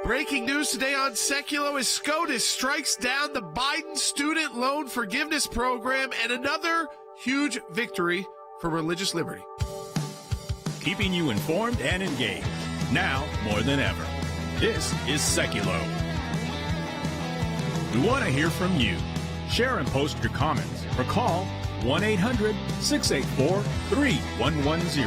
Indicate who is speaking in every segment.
Speaker 1: Breaking news today on Sekulow as SCOTUS strikes down the Biden student loan forgiveness program and another huge victory for religious liberty.
Speaker 2: Keeping you informed and engaged, now more than ever. This is Sekulow. We want to hear from you. Share and post your comments or call 1-800-684-3110.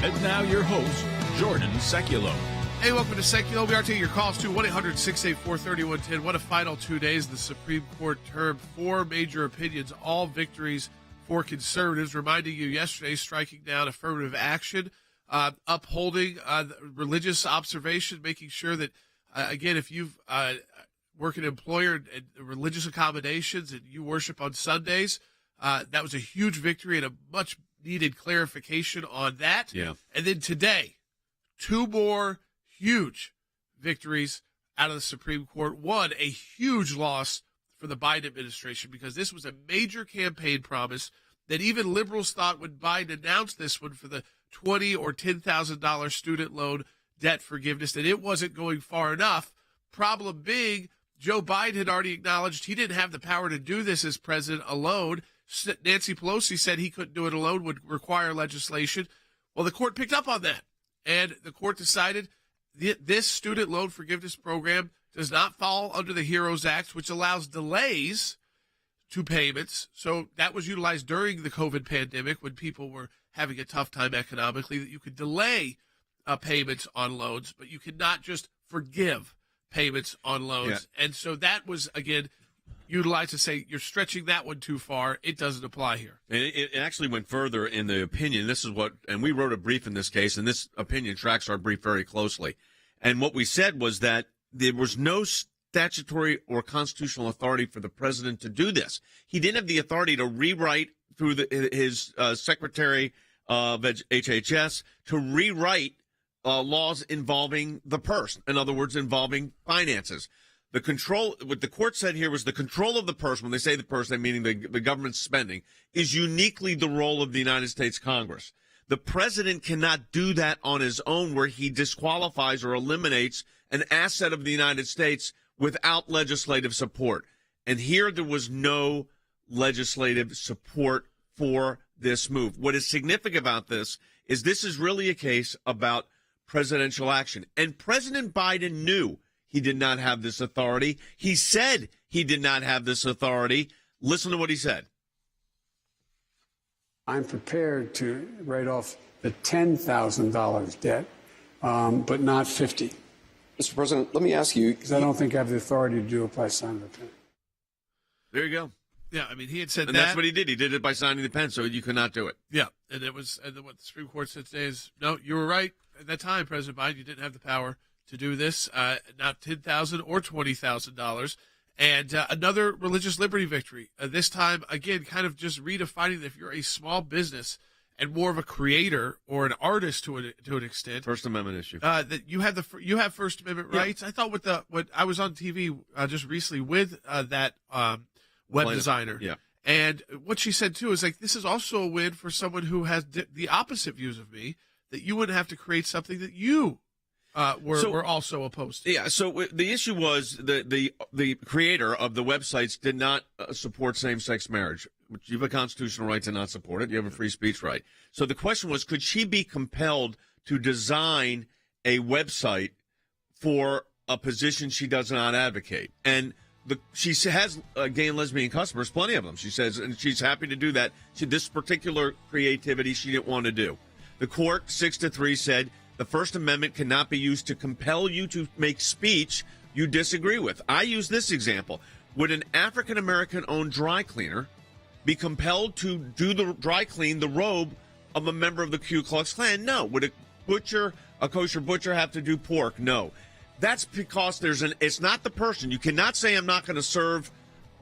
Speaker 2: And now your host, Jordan Sekulow.
Speaker 1: Hey, welcome to Sekulow. We are taking your calls to 1-800-684-3110. What a final 2 days. The Supreme Court termed 4 major opinions, all victories for conservatives, reminding you yesterday, striking down affirmative action, upholding religious observation, making sure that, again, if you've work an employer and religious accommodations and you worship on Sundays, that was a huge victory and a much needed clarification on that.
Speaker 3: Yeah.
Speaker 1: And then today, 2 more huge victories out of the Supreme Court. One, a huge loss for the Biden administration, because this was a major campaign promise that even liberals thought when Biden announced this one for the $20,000 or $10,000 student loan debt forgiveness, that it wasn't going far enough. Problem being, Joe Biden had already acknowledged he didn't have the power to do this as president alone. Nancy Pelosi said he couldn't do it alone, would require legislation. Well, the court picked up on that, and the court decided this student loan forgiveness program does not fall under the HEROES Act, which allows delays to payments. So that was utilized during the COVID pandemic when people were having a tough time economically, that you could delay payments on loans, but you could not just forgive payments on loans. Yeah. And so that was, again, utilized to say you're stretching that one too far. It doesn't apply here.
Speaker 3: And it actually went further in the opinion. This is what, and we wrote a brief in this case, and this opinion tracks our brief very closely. And what we said was that there was no statutory or constitutional authority for the president to do this. He didn't have the authority to rewrite through his secretary of HHS to rewrite laws involving the purse. In other words, involving finances. The control, what the court said here was the control of the purse, when they say the purse, they meaning the government's spending, is uniquely the role of the United States Congress. The president cannot do that on his own, where he disqualifies or eliminates an asset of the United States without legislative support. And here there was no legislative support for this move. What is significant about this is really a case about presidential action. And President Biden knew he did not have this authority. He said he did not have this authority. Listen to what he said.
Speaker 4: I'm prepared to write off the $10,000 debt, but not $50,000.
Speaker 5: Mr. President, let me ask you.
Speaker 4: Because I don't think I have the authority to do it by signing the pen.
Speaker 3: There you go.
Speaker 1: Yeah, I mean, he had said
Speaker 3: and
Speaker 1: that.
Speaker 3: That's what he did. He did it by signing the pen, so you could not do it.
Speaker 1: Yeah, and it was, and what the Supreme Court said today is, no, you were right. At that time, President Biden, you didn't have the power to do this, not $10,000 or $20,000. And another religious liberty victory. This time, again, kind of just redefining that if you're a small business and more of a creator or an artist to an extent,
Speaker 3: First Amendment issue,
Speaker 1: that you have First Amendment rights. I thought what I was on TV just recently with that web designer, and what she said too is like, this is also a win for someone who has the opposite views of me, that you wouldn't have to create something that you were also opposed to.
Speaker 3: Yeah, so the issue was the creator of the websites did not support same-sex marriage, which you have a constitutional right to not support it. You have a free speech right. So the question was, could she be compelled to design a website for a position she does not advocate? And she has gay and lesbian customers, plenty of them, she says, and she's happy to do that. This particular creativity she didn't want to do. The court, 6-3, said the First Amendment cannot be used to compel you to make speech you disagree with. I use this example. Would an African-American-owned dry cleaner be compelled to do the dry clean the robe of a member of the Ku Klux Klan? No. Would a kosher butcher have to do pork? No. That's because it's not the person. You cannot say, I'm not going to serve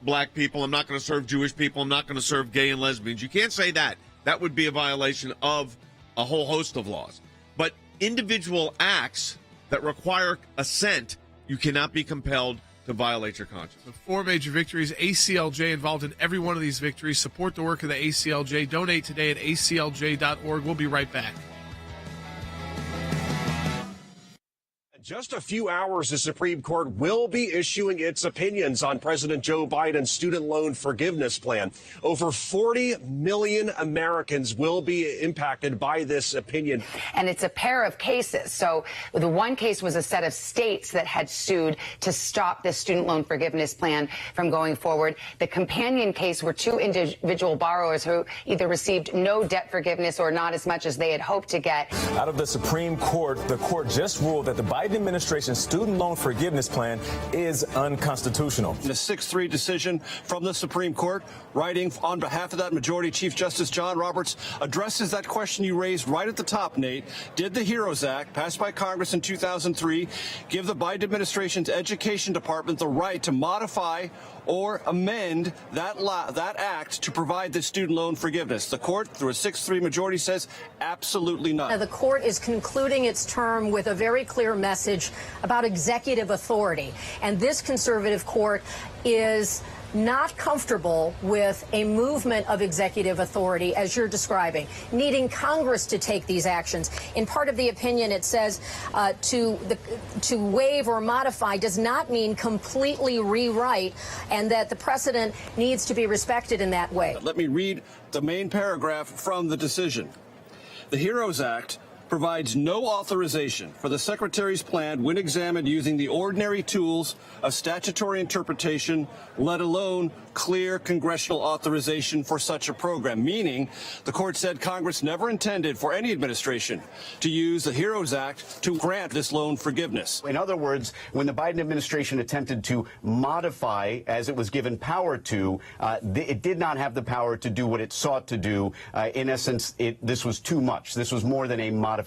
Speaker 3: black people, I'm not going to serve Jewish people, I'm not going to serve gay and lesbians. You can't say that. That would be a violation of a whole host of laws. But individual acts that require assent, you cannot be compelled to violate your conscience.
Speaker 1: So 4 major victories. ACLJ involved in every one of these victories. Support the work of the ACLJ. Donate today at aclj.org. We'll be right back.
Speaker 6: Just a few hours, the Supreme Court will be issuing its opinions on President Joe Biden's student loan forgiveness plan. Over 40 million Americans will be impacted by this opinion.
Speaker 7: And it's a pair of cases. So the one case was a set of states that had sued to stop the student loan forgiveness plan from going forward. The companion case were two individual borrowers who either received no debt forgiveness or not as much as they had hoped to get.
Speaker 8: Out of the Supreme Court, the court just ruled that the Biden administration's student loan forgiveness plan is unconstitutional.
Speaker 6: The 6-3 decision from the Supreme Court, writing on behalf of that majority, Chief Justice John Roberts addresses that question you raised right at the top, Nate. Did the HEROES Act, passed by Congress in 2003, give the Biden administration's education department the right to modify or amend that act to provide the student loan forgiveness? The court, through a 6-3 majority, says absolutely not.
Speaker 9: The court is concluding its term with a very clear message about executive authority. And this conservative court is not comfortable with a movement of executive authority, as you're describing, needing Congress to take these actions. In part of the opinion, it says to waive or modify does not mean completely rewrite, and that the precedent needs to be respected in that way.
Speaker 6: Let me read the main paragraph from the decision. The HEROES Act provides no authorization for the Secretary's plan when examined using the ordinary tools of statutory interpretation, let alone clear congressional authorization for such a program, meaning the court said Congress never intended for any administration to use the HEROES Act to grant this loan forgiveness.
Speaker 10: In other words, when the Biden administration attempted to modify, as it was given power to, it did not have the power to do what it sought to do. In essence, this was too much. This was more than a modification.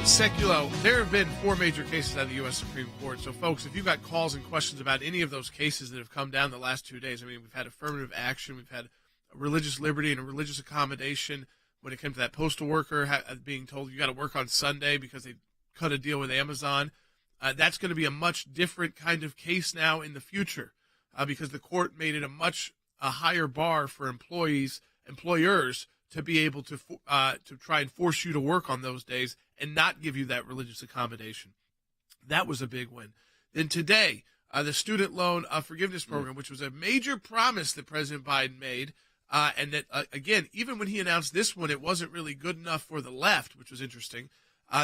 Speaker 1: Sekulow, there have been 4 major cases out of the U.S. Supreme Court. So, folks, if you've got calls and questions about any of those cases that have come down the last 2 days, I mean, we've had affirmative action, we've had religious liberty and a religious accommodation when it came to that postal worker being told you got to work on Sunday because they cut a deal with Amazon. That's going to be a much different kind of case now in the future because the court made it a higher bar for employers to be able to try and force you to work on those days and not give you that religious accommodation. That was a big win. Then today, the student loan forgiveness program, which was a major promise that President Biden made, and that, again, even when he announced this one, it wasn't really good enough for the left, which was interesting.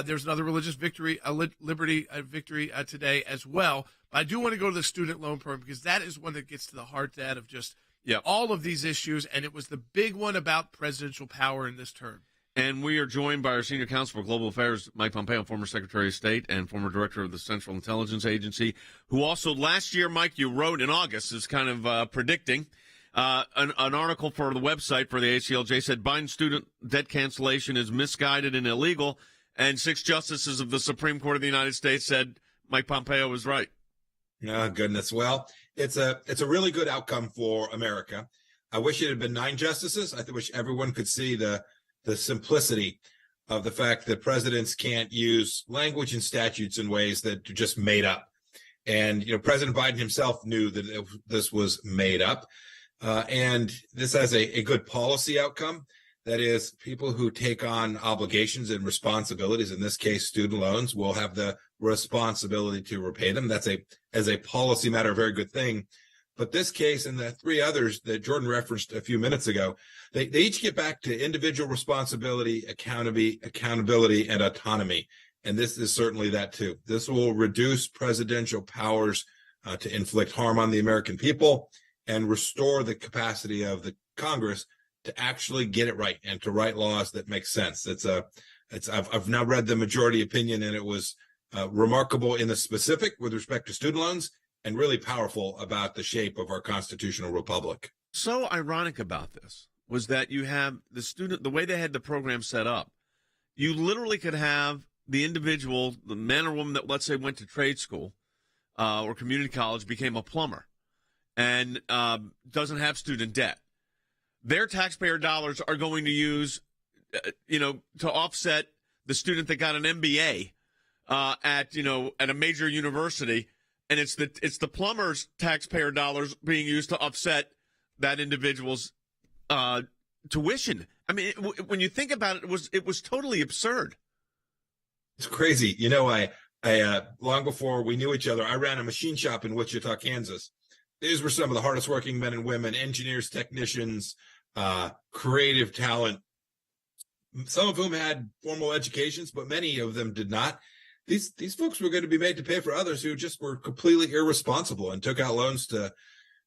Speaker 1: There's another religious victory, liberty victory today as well. But I do want to go to the student loan program because that is one that gets to the heart, Dad, of just all of these issues, and it was the big one about presidential power in this term.
Speaker 3: And we are joined by our senior counsel for global affairs, Mike Pompeo, former Secretary of State and former director of the Central Intelligence Agency, who also last year, Mike, you wrote in August, is kind of predicting an article for the website for the ACLJ said Biden's student debt cancellation is misguided and illegal, and 6 justices of the Supreme Court of the United States said Mike Pompeo was right.
Speaker 11: Oh, goodness. Well, it's a really good outcome for America. I wish it had been 9 justices. I wish everyone could see the simplicity of the fact that presidents can't use language and statutes in ways that are just made up. And, President Biden himself knew that this was made up. And this has a good policy outcome. That is, people who take on obligations and responsibilities, in this case, student loans, will have the responsibility to repay them. That's as a policy matter, a very good thing. But this case and the 3 others that Jordan referenced a few minutes ago, they each get back to individual responsibility, accountability, and autonomy. And this is certainly that too. This will reduce presidential powers to inflict harm on the American people and restore the capacity of the Congress to actually get it right and to write laws that make sense. I've now read the majority opinion, and it was remarkable in the specific with respect to student loans and really powerful about the shape of our constitutional republic.
Speaker 3: So ironic about this was that you have the way they had the program set up, you literally could have the individual, the man or woman that, let's say, went to trade school or community college, became a plumber and doesn't have student debt. Their taxpayer dollars are going to use, to offset the student that got an MBA at a major university and it's the plumber's taxpayer dollars being used to offset that individual's tuition. I mean, when you think about it, it was totally absurd.
Speaker 11: It's crazy. I long before we knew each other, I ran a machine shop in Wichita, Kansas. These were some of the hardest working men and women, engineers, technicians, creative talent, some of whom had formal educations, but many of them did not. These folks were going to be made to pay for others who just were completely irresponsible and took out loans to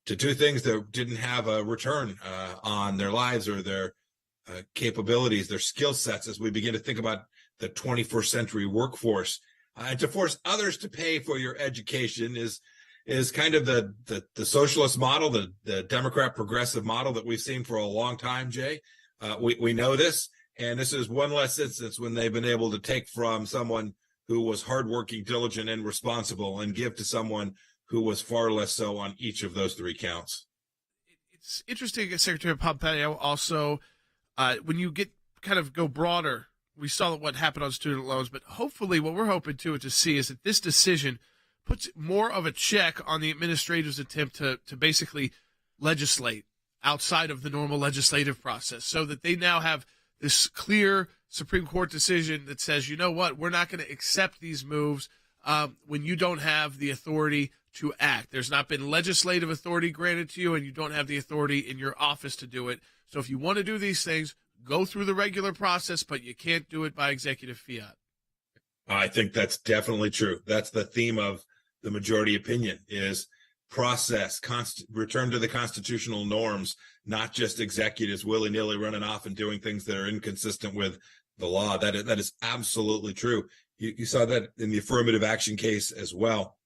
Speaker 11: do things that didn't have a return on their lives or their capabilities, their skill sets, as we begin to think about the 21st century workforce. And to force others to pay for your education is kind of the socialist model, the Democrat progressive model that we've seen for a long time, Jay. We know this, and this is one less instance when they've been able to take from someone who was hardworking, diligent, and responsible and give to someone who was far less so on each of those three counts.
Speaker 1: It's interesting, Secretary Pompeo, also, when you go broader, we saw what happened on student loans, but hopefully what we're hoping to see is that this decision puts more of a check on the administrator's attempt to basically legislate outside of the normal legislative process, so that they now have this clear Supreme Court decision that says, you know what, we're not going to accept these moves when you don't have the authority to act. There's not been legislative authority granted to you, and you don't have the authority in your office to do it. So if you want to do these things, go through the regular process, but you can't do it by executive fiat.
Speaker 11: I think that's definitely true. That's the theme of the majority opinion is process, return to the constitutional norms, not just executives willy-nilly running off and doing things that are inconsistent with the law. That is absolutely true. You saw that in the affirmative action case as well,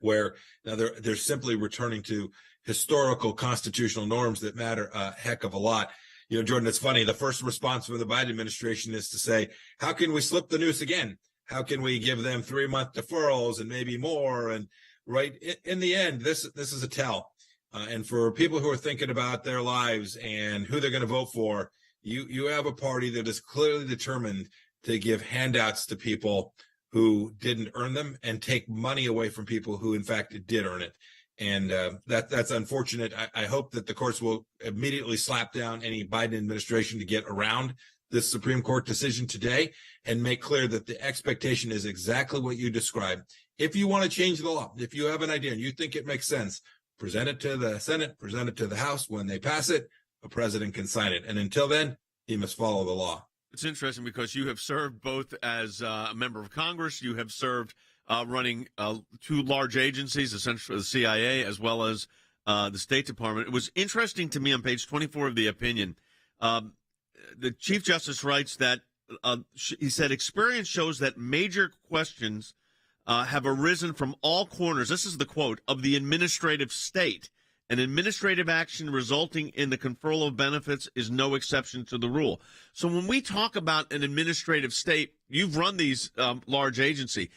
Speaker 11: where now they're simply returning to historical constitutional norms that matter a heck of a lot. Jordan, it's funny. The first response from the Biden administration is to say, how can we slip the noose again? How can we give them 3-month deferrals and maybe more? And right in the end, this is a tell. And for people who are thinking about their lives and who they're going to vote for, you have a party that is clearly determined to give handouts to people who didn't earn them and take money away from people who, in fact, did earn it. And that's unfortunate. I hope that the courts will immediately slap down any Biden administration to get around this Supreme Court decision today and make clear that the expectation is exactly what you described. If you want to change the law, if you have an idea and you think it makes sense, present it to the Senate, present it to the House. When they pass it, a president can sign it. And until then, he must follow the law.
Speaker 3: It's interesting because you have served both as a member of Congress, you have served running 2 large agencies, essentially the CIA as well as the State Department. It was interesting to me on page 24 of the opinion. The Chief Justice writes that he said, experience shows that major questions have arisen from all corners. This is the quote of the administrative state. An administrative action resulting in the conferral of benefits is no exception to the rule. So when we talk about an administrative state, you've run these large agency.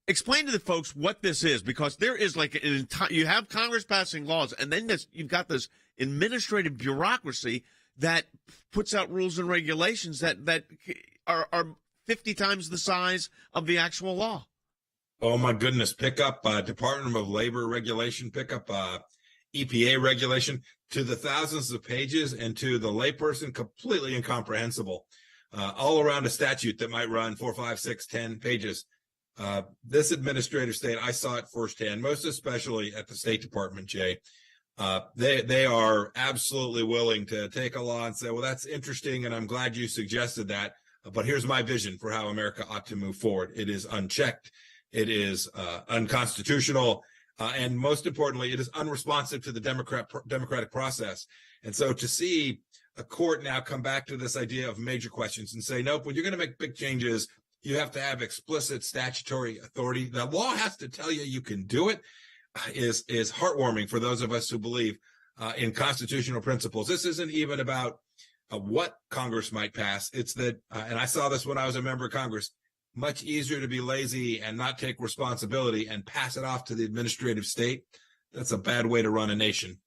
Speaker 3: Explain to the folks what this is, because there is like an entire, you have Congress passing laws, and then you've got this administrative bureaucracy that puts out rules and regulations that are 50 times the size of the actual law.
Speaker 11: Oh, my goodness. Pick up Department of Labor regulation, pick up EPA regulation, to the thousands of pages and to the layperson completely incomprehensible, all around a statute that might run 4, 5, 6, 10 pages. This administrative state, I saw it firsthand, most especially at the State Department, Jay. They are absolutely willing to take a law and say, well, that's interesting, and I'm glad you suggested that, but here's my vision for how America ought to move forward. It is unchecked. It is unconstitutional. And most importantly, it is unresponsive to the democratic process. And so to see a court now come back to this idea of major questions and say, nope, when you're going to make big changes, you have to have explicit statutory authority. The law has to tell you can do it, is heartwarming for those of us who believe in constitutional principles. This isn't even about what Congress might pass. It's that, and I saw this when I was a member of Congress, much easier to be lazy and not take responsibility and pass it off to the administrative state. That's a bad way to run a nation.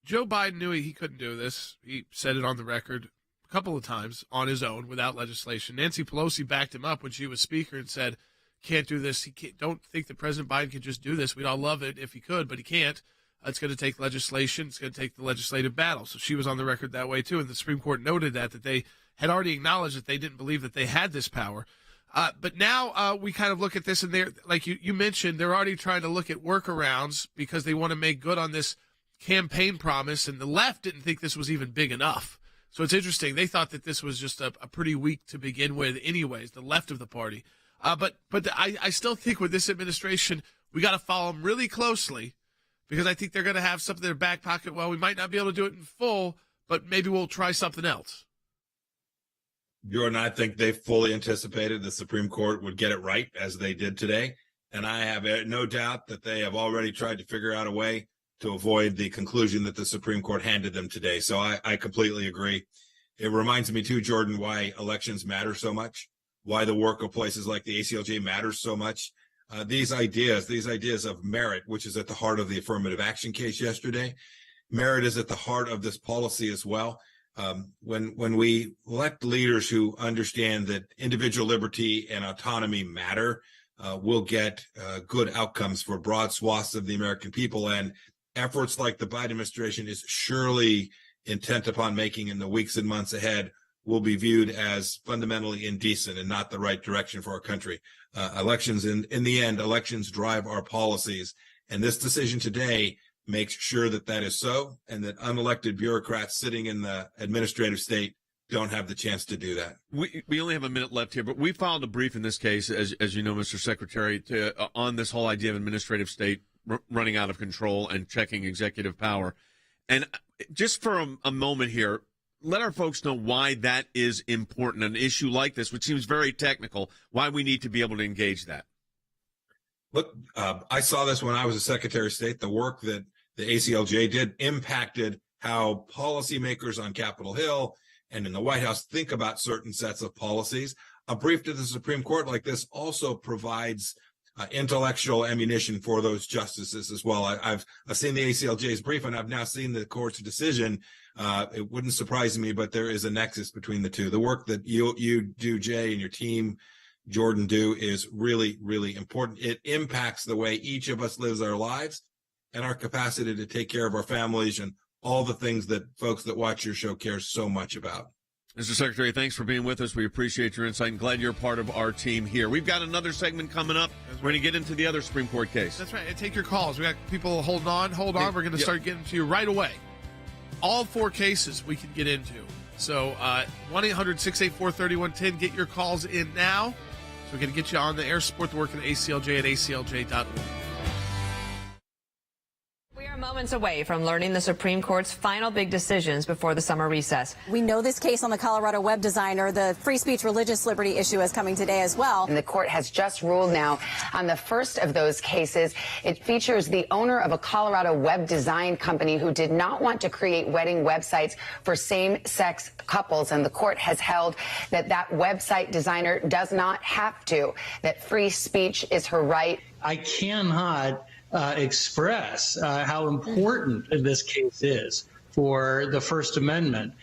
Speaker 1: Joe Biden knew he couldn't do this. He said it on the record a couple of times on his own without legislation. Nancy Pelosi backed him up when she was speaker and said, can't do this. Don't think that President Biden can just do this. We'd all love it if he could, but he can't. It's going to take legislation. It's going to take the legislative battle. So she was on the record that way, too. And the Supreme Court noted that they had already acknowledged that they didn't believe that they had this power. But now we kind of look at this, and they're, like you mentioned, they're already trying to look at workarounds because they want to make good on this campaign promise. And the left didn't think this was even big enough. So it's interesting. They thought that this was just a pretty weak to begin with anyways, the left of the party. But I still think with this administration, we got to follow them really closely because I think they're going to have something in their back pocket. Well, we might not be able to do it in full, but maybe we'll try something else.
Speaker 11: Jordan, I think they fully anticipated the Supreme Court would get it right as they did today. And I have no doubt that they have already tried to figure out a way to avoid the conclusion that the Supreme Court handed them today. So I completely agree. It reminds me too, Jordan, why elections matter so much, why the work of places like the ACLJ matters so much. These ideas of merit, which is at the heart of the affirmative action case yesterday, merit is at the heart of this policy as well. When we elect leaders who understand that individual liberty and autonomy matter, we'll get good outcomes for broad swaths of the American people. And efforts like the Biden administration is surely intent upon making in the weeks and months ahead will be viewed as fundamentally indecent and not the right direction for our country. Elections, in the end, elections drive our policies. And this decision today makes sure that that is so, and that unelected bureaucrats sitting in the administrative state don't have the chance to do that.
Speaker 3: We only have a minute left here, but we filed a brief in this case, as you know, Mr. Secretary, on this whole idea of administrative state running out of control and checking executive power. And just for a moment here, let our folks know why that is important, an issue like this, which seems very technical, why we need to be able to engage that.
Speaker 11: Look, I saw this when I was a Secretary of State. The work that the ACLJ did impacted how policymakers on Capitol Hill and in the White House think about certain sets of policies. A brief to the Supreme Court like this also provides intellectual ammunition for those justices as well. I've seen the ACLJ's brief, and I've now seen the court's decision. It wouldn't surprise me, but there is a nexus between the two. The work that you do, Jay, and your team, Jordan, do is really, really important. It impacts the way each of us lives our lives and our capacity to take care of our families and all the things that folks that watch your show care so much about.
Speaker 3: Mr. Secretary, thanks for being with us. We appreciate your insight and glad you're part of our team here. We've got another segment coming up. We're going to get into the other Supreme Court case.
Speaker 1: That's right. And take your calls. We got people holding on. Hold on. We're going to start getting to you right away. All four cases we can get into. So 1-800-684-3110. Get your calls in now. So we're going to get you on the air. Support the work of the ACLJ at aclj.org.
Speaker 12: Moments away from learning the Supreme Court's final big decisions before the summer recess.
Speaker 13: We know this case on the Colorado web designer. The free speech religious liberty issue is coming today as well.
Speaker 7: And the court has just ruled now on the first of those cases. It features the owner of a Colorado web design company who did not want to create wedding websites for same-sex couples. And the court has held that that website designer does not have to, that free speech is her right.
Speaker 14: I cannot express how important this case is for the First Amendment.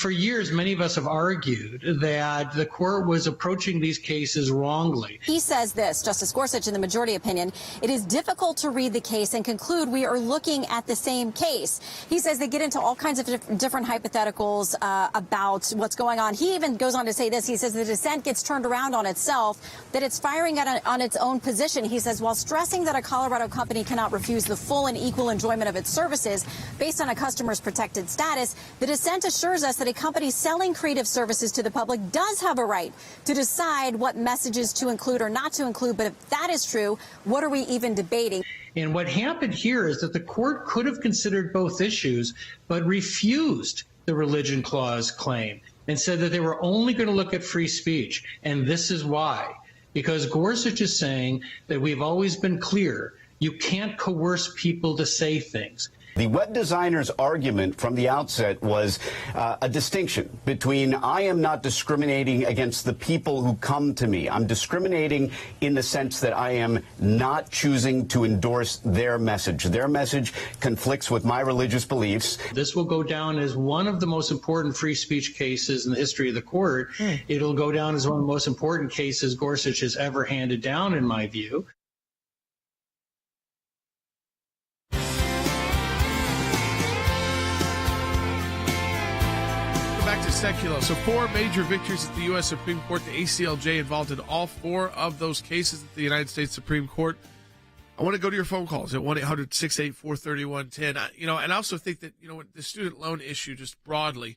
Speaker 14: For years, many of us have argued that the court was approaching these cases wrongly.
Speaker 13: He says this, Justice Gorsuch, in the majority opinion, it is difficult to read the case and conclude we are looking at the same case. He says they get into all kinds of different hypotheticals about what's going on. He even goes on to say this. He says the dissent gets turned around on itself, that it's firing on its own position. He says while stressing that a Colorado company cannot refuse the full and equal enjoyment of its services based on a customer's protected status, the dissent assures us that a company selling creative services to the public does have a right to decide what messages to include or not to include. But if that is true, what are we even debating?
Speaker 14: And what happened here is that the court could have considered both issues, but refused the religion clause claim and said that they were only going to look at free speech. And this is why. Because Gorsuch is saying that we've always been clear. You can't coerce people to say things.
Speaker 10: The web designer's argument from the outset was a distinction between I am not discriminating against the people who come to me. I'm discriminating in the sense that I am not choosing to endorse their message. Their message conflicts with my religious beliefs.
Speaker 14: This will go down as one of the most important free speech cases in the history of the court. It'll go down as one of the most important cases Gorsuch has ever handed down, in my view.
Speaker 1: Back to Sekulow. So 4 major victories at the U.S. Supreme Court. The ACLJ involved in all 4 of those cases at the United States Supreme Court. I want to go to your phone calls at 1-800-684-3110. And I also think that, the student loan issue just broadly,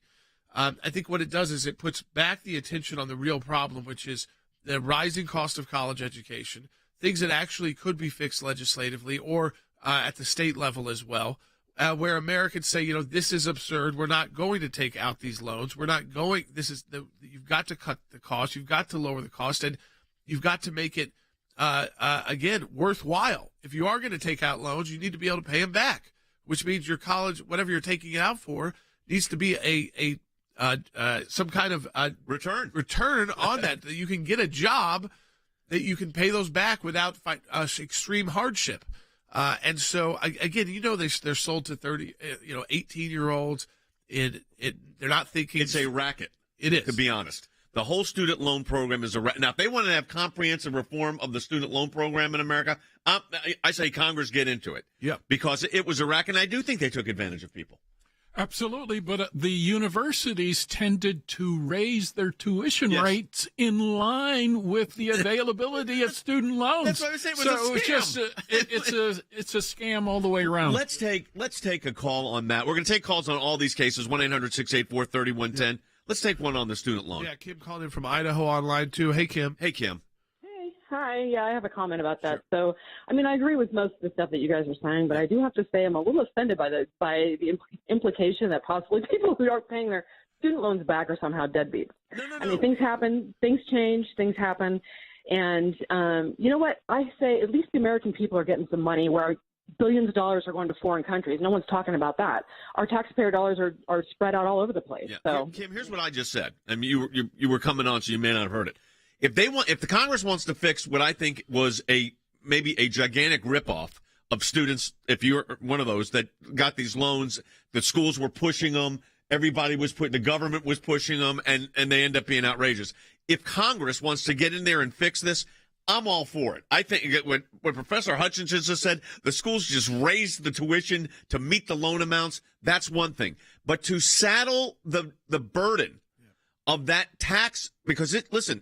Speaker 1: I think what it does is it puts back the attention on the real problem, which is the rising cost of college education, things that actually could be fixed legislatively or at the state level as well. Where Americans say, this is absurd. We're not going to take out these loans. We're not going. You've got to cut the cost. You've got to lower the cost, and you've got to make it again worthwhile. If you are going to take out loans, you need to be able to pay them back, which means your college, whatever you're taking it out for, needs to be some kind of return on that you can get a job that you can pay those back without extreme hardship. And so again, they're sold to 18-year-olds. They're not thinking
Speaker 3: it's a racket.
Speaker 1: It is,
Speaker 3: to be honest. The whole student loan program is a racket. Now, if they want to have comprehensive reform of the student loan program in America, I say Congress get into it.
Speaker 1: Yeah,
Speaker 3: because it was a racket, and I do think they took advantage of people.
Speaker 15: Absolutely, but the universities tended to raise their tuition rates in line with the availability of student loans.
Speaker 3: That's what I was saying.
Speaker 15: It's a scam all the way around.
Speaker 3: Let's take a call on that. We're going to take calls on all these cases. 1-800-684-3110. Let's take one on the student loan.
Speaker 1: Yeah, Kim called in from Idaho online too. Hey, Kim.
Speaker 3: Hey, Kim.
Speaker 16: Hi. Yeah, I have a comment about that. Sure. So, I agree with most of the stuff that you guys are saying, but I do have to say I'm a little offended by the implication that possibly people who aren't paying their student loans back are somehow deadbeats. No. Things happen, things change, things happen. And you know what? I say at least the American people are getting some money where billions of dollars are going to foreign countries. No one's talking about that. Our taxpayer dollars are spread out all over the place.
Speaker 3: Yeah.
Speaker 16: So,
Speaker 3: Kim, here's what I just said. You were coming on, so you may not have heard it. If the Congress wants to fix what I think was maybe a gigantic ripoff of students, if you're one of those that got these loans, the schools were pushing them, the government was pushing them, and they end up being outrageous. If Congress wants to get in there and fix this, I'm all for it. I think what Professor Hutchinson just said, the schools just raised the tuition to meet the loan amounts. That's one thing, but to saddle the burden of that tax, because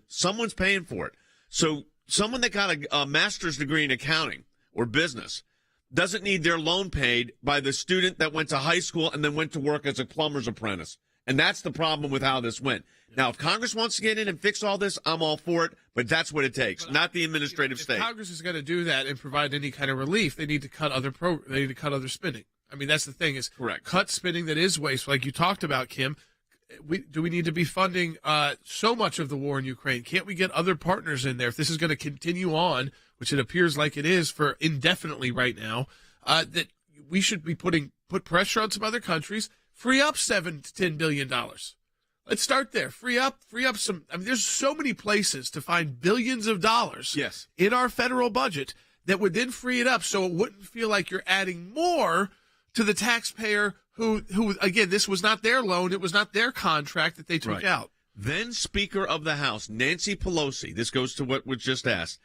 Speaker 3: someone's paying for it. So someone that got a master's degree in accounting or business doesn't need their loan paid by the student that went to high school and then went to work as a plumber's apprentice. And that's the problem with how this went. Now, if Congress wants to get in and fix all this, I'm all for it, but that's what it takes, not the administrative state.
Speaker 1: If Congress is going to do that and provide any kind of relief, they need to cut other spending. That's the thing is
Speaker 3: correct.
Speaker 1: Cut spending that is wasteful, like you talked about, Kim. Do we need to be funding so much of the war in Ukraine? Can't we get other partners in there if this is going to continue on, which it appears like it is for indefinitely right now? That we should be put pressure on some other countries, free up $7 to $10 billion. Let's start there. Free up some. There's so many places to find billions of dollars in our federal budget that would then free it up, so it wouldn't feel like you're adding more to the taxpayer. Who again, this was not their loan. It was not their contract that they took out.
Speaker 3: Then Speaker of the House, Nancy Pelosi, this goes to what was just asked,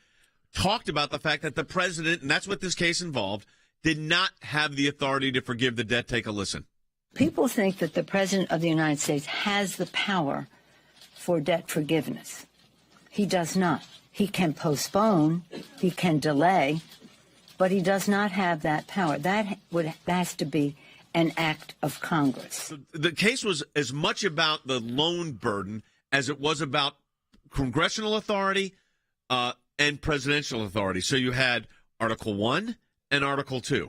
Speaker 3: talked about the fact that the president, and that's what this case involved, did not have the authority to forgive the debt. Take a listen.
Speaker 17: People think that the president of the United States has the power for debt forgiveness. He does not. He can postpone, he can delay, but he does not have that power. That has to be an act of Congress.
Speaker 3: The case was as much about the loan burden as it was about congressional authority and presidential authority. So you had Article 1 and Article 2.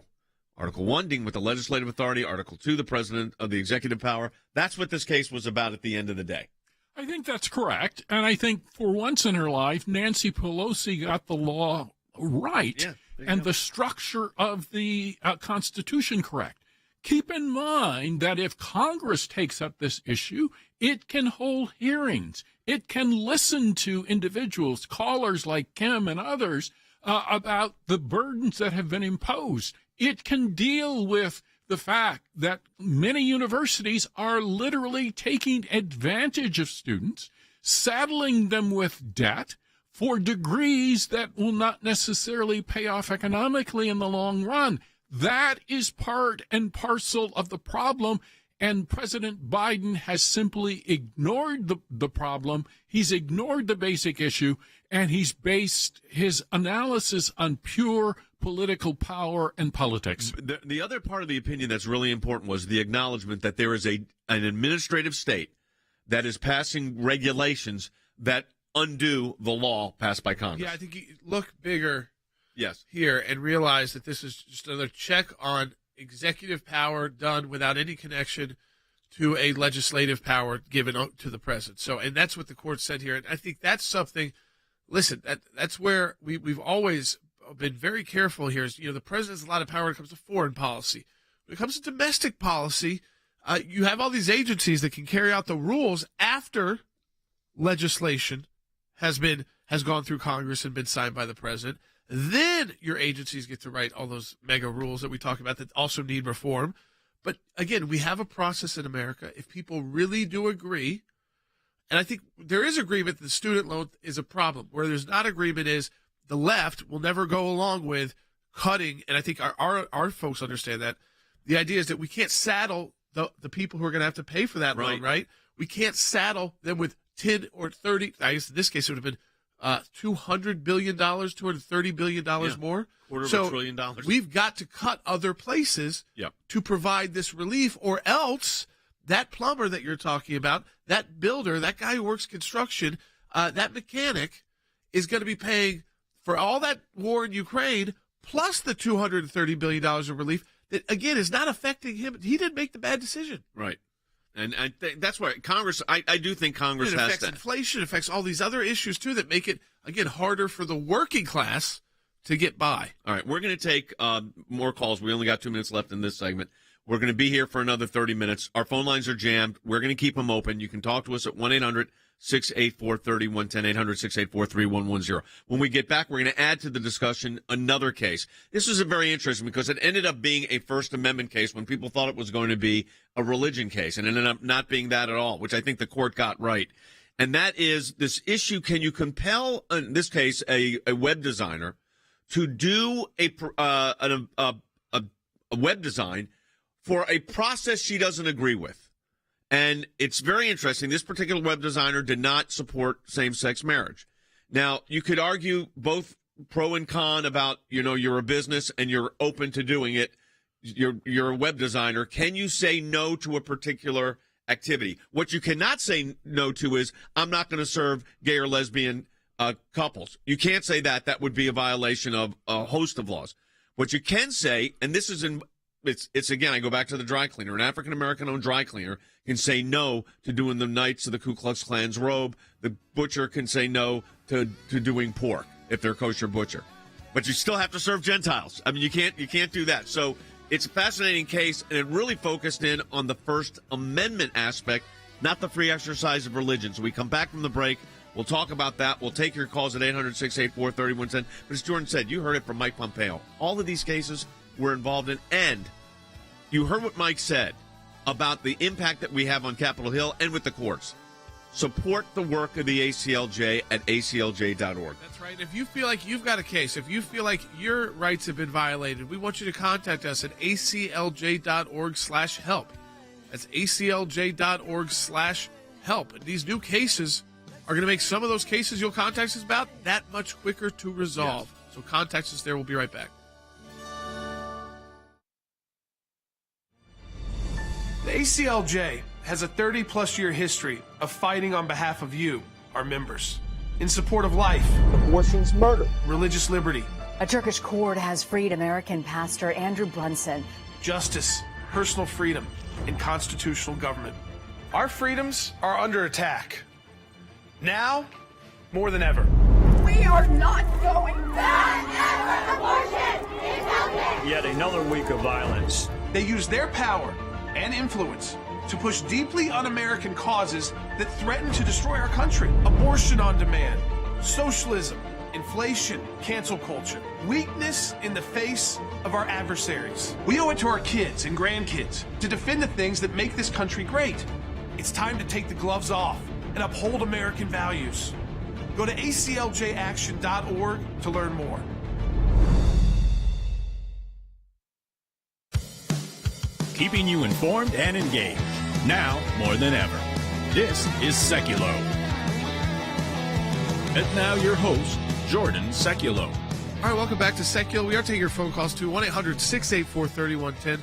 Speaker 3: Article 1 dealing with the legislative authority, Article 2, the president of the executive power. That's what this case was about at the end of the day.
Speaker 15: I think that's correct. And I think for once in her life, Nancy Pelosi got the law right and the structure of the Constitution correct. keep in mind that if Congress takes up this issue, it can hold hearings. It can listen to individuals, callers like Kim and others, about the burdens that have been imposed. It can deal with the fact that many universities are literally taking advantage of students, saddling them with debt for degrees that will not necessarily pay off economically in the long run. That is part and parcel of the problem, and President Biden has simply ignored the problem. He's ignored the basic issue, and he's based his analysis on pure political power and politics.
Speaker 3: The other part of the opinion that's really important was the acknowledgement that there is an administrative state that is passing regulations that undo the law passed by Congress.
Speaker 1: Yeah, I think you look bigger
Speaker 3: yes.
Speaker 1: here and realize that this is just another check on executive power done without any connection to a legislative power given to the president. So, and that's what the court said here. And I think that's something, listen, that's where we've always been very careful here. Is, the president has a lot of power when it comes to foreign policy. When it comes to domestic policy, you have all these agencies that can carry out the rules after legislation has gone through Congress and been signed by the president. Then your agencies get to write all those mega rules that we talk about that also need reform. But again, we have a process in America. If people really do agree, and I think there is agreement that the student loan is a problem. Where there's not agreement is the left will never go along with cutting, and I think our folks understand that. The idea is that we can't saddle the people who are going to have to pay for that loan, right? We can't saddle them with 10 or 30, I guess in this case it would have been $200 billion, $230 billion more.
Speaker 3: $250 billion.
Speaker 1: We've got to cut other places to provide this relief, or else that plumber that you're talking about, that builder, that guy who works construction, that mechanic is going to be paying for all that war in Ukraine, plus the $230 billion of relief that, again, is not affecting him. He didn't make the bad decision.
Speaker 3: Right. And I think that's why Congress, I do think Congress
Speaker 1: it
Speaker 3: has
Speaker 1: affects
Speaker 3: that.
Speaker 1: Inflation, affects all these other issues, too, that make it, again, harder for the working class to get by.
Speaker 3: All right, we're going to take more calls. We only got 2 minutes left in this segment. We're going to be here for another 30 minutes. Our phone lines are jammed. We're going to keep them open. You can talk to us at 1-800-684-3110, 800-684-3110. When we get back, we're going to add to the discussion another case. This is very interesting because it ended up being a First Amendment case when people thought it was going to be a religion case, and it ended up not being that at all, which I think the court got right. And that is this issue: can you compel, in this case, a web designer to do a web design for a process she doesn't agree with? And it's very interesting. This particular web designer did not support same-sex marriage. Now, you could argue both pro and con about, you're a business and you're open to doing it. You're a web designer. Can you say no to a particular activity? What you cannot say no to is, I'm not going to serve gay or lesbian couples. You can't say that. That would be a violation of a host of laws. What you can say, and this is it's again, I go back to the dry cleaner. An African-American owned dry cleaner can say no to doing the Knights of the Ku Klux Klan's robe. The butcher can say no to doing pork if they're a kosher butcher. But you still have to serve Gentiles. I mean, you can't do that. So it's a fascinating case, and it really focused in on the First Amendment aspect, not the free exercise of religion. So we come back from the break. We'll talk about that. We'll take your calls at 800-684-3110. But as Jordan said, you heard it from Mike Pompeo. All of these cases we're involved in, and you heard what Mike said about the impact that we have on Capitol Hill and with the courts. Support the work of the ACLJ at aclj.org.
Speaker 1: That's right. If you feel like you've got a case, if you feel like your rights have been violated, we want you to contact us at aclj.org/help. That's aclj.org/help. And these new cases are going to make some of those cases you'll contact us about that much quicker to resolve. Yes. So contact us there. We'll be right back. The ACLJ has a 30-plus year history of fighting on behalf of you, our members, in support of life,
Speaker 18: abortion's murder,
Speaker 1: religious liberty.
Speaker 19: A Turkish court has freed American pastor Andrew Brunson.
Speaker 1: Justice, personal freedom, and constitutional government. Our freedoms are under attack. Now, more than ever.
Speaker 20: We are not going back. Abortion is healthy.
Speaker 2: Yet another week of violence.
Speaker 18: They use their power and influence to push deeply un-American causes that threaten to destroy our country. Abortion on demand, socialism, inflation, cancel culture, weakness in the face of our adversaries. We owe it to our kids and grandkids to defend the things that make this country great. It's time to take the gloves off and uphold American values. Go to acljaction.org to learn more.
Speaker 2: Keeping you informed and engaged. Now more than ever. This is Sekulow. And now your host, Jordan Sekulow.
Speaker 1: All right, welcome back to Sekulow. We are taking your phone calls to 1-800-684-3110.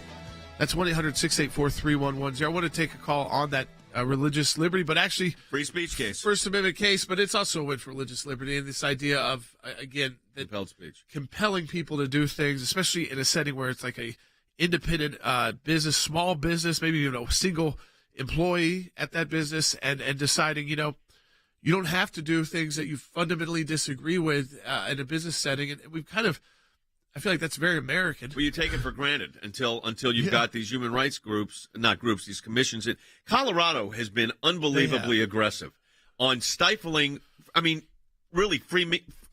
Speaker 1: That's 1-800-684-3110. I want to take a call on that religious liberty, but actually
Speaker 3: free speech case,
Speaker 1: First Amendment case, but it's also a win for religious liberty and this idea of, again,
Speaker 3: compelled speech,
Speaker 1: compelling people to do things, especially in a setting where it's like a independent business, small business, maybe even a single employee at that business, and deciding, you don't have to do things that you fundamentally disagree with in a business setting. And we've kind of, I feel like that's very American.
Speaker 3: Well, you take it for granted until you've got these human rights groups, these commissions. Colorado has been unbelievably aggressive on stifling, really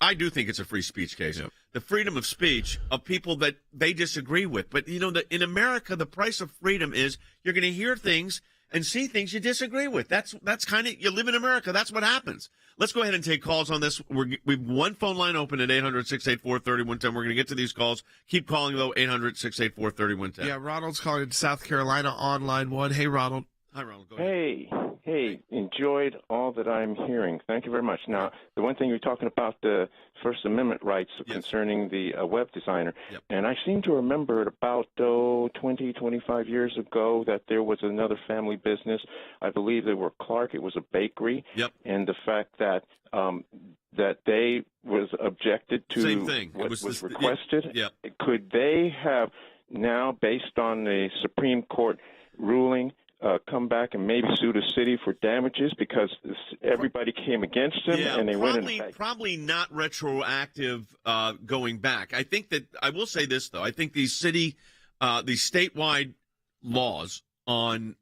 Speaker 3: I do think it's a free speech case. Yeah. The freedom of speech of people that they disagree with. But, in America, the price of freedom is you're going to hear things and see things you disagree with. That's kind of, you live in America. That's what happens. Let's go ahead and take calls on this. We've one phone line open at 800-684-3110. We're going to get to these calls. Keep calling, though, 800-684-3110.
Speaker 1: Yeah, Ronald's calling in South Carolina on line one. Hey, Ronald.
Speaker 3: Hi, Ronald. Go ahead.
Speaker 20: Hey, enjoyed all that I'm hearing. Thank you very much. Now, the one thing you're talking about, the First Amendment rights concerning the web designer, and I seem to remember about 20, 25 years ago that there was another family business. I believe they were Clark. It was a bakery. And the fact that that they was objected to
Speaker 3: Same thing.
Speaker 20: What was requested. Could they have now, based on the Supreme Court ruling, come back and maybe sue the city for damages because everybody came against them and they went and
Speaker 3: probably not retroactive going back. I think that I will say this though. I think these statewide laws on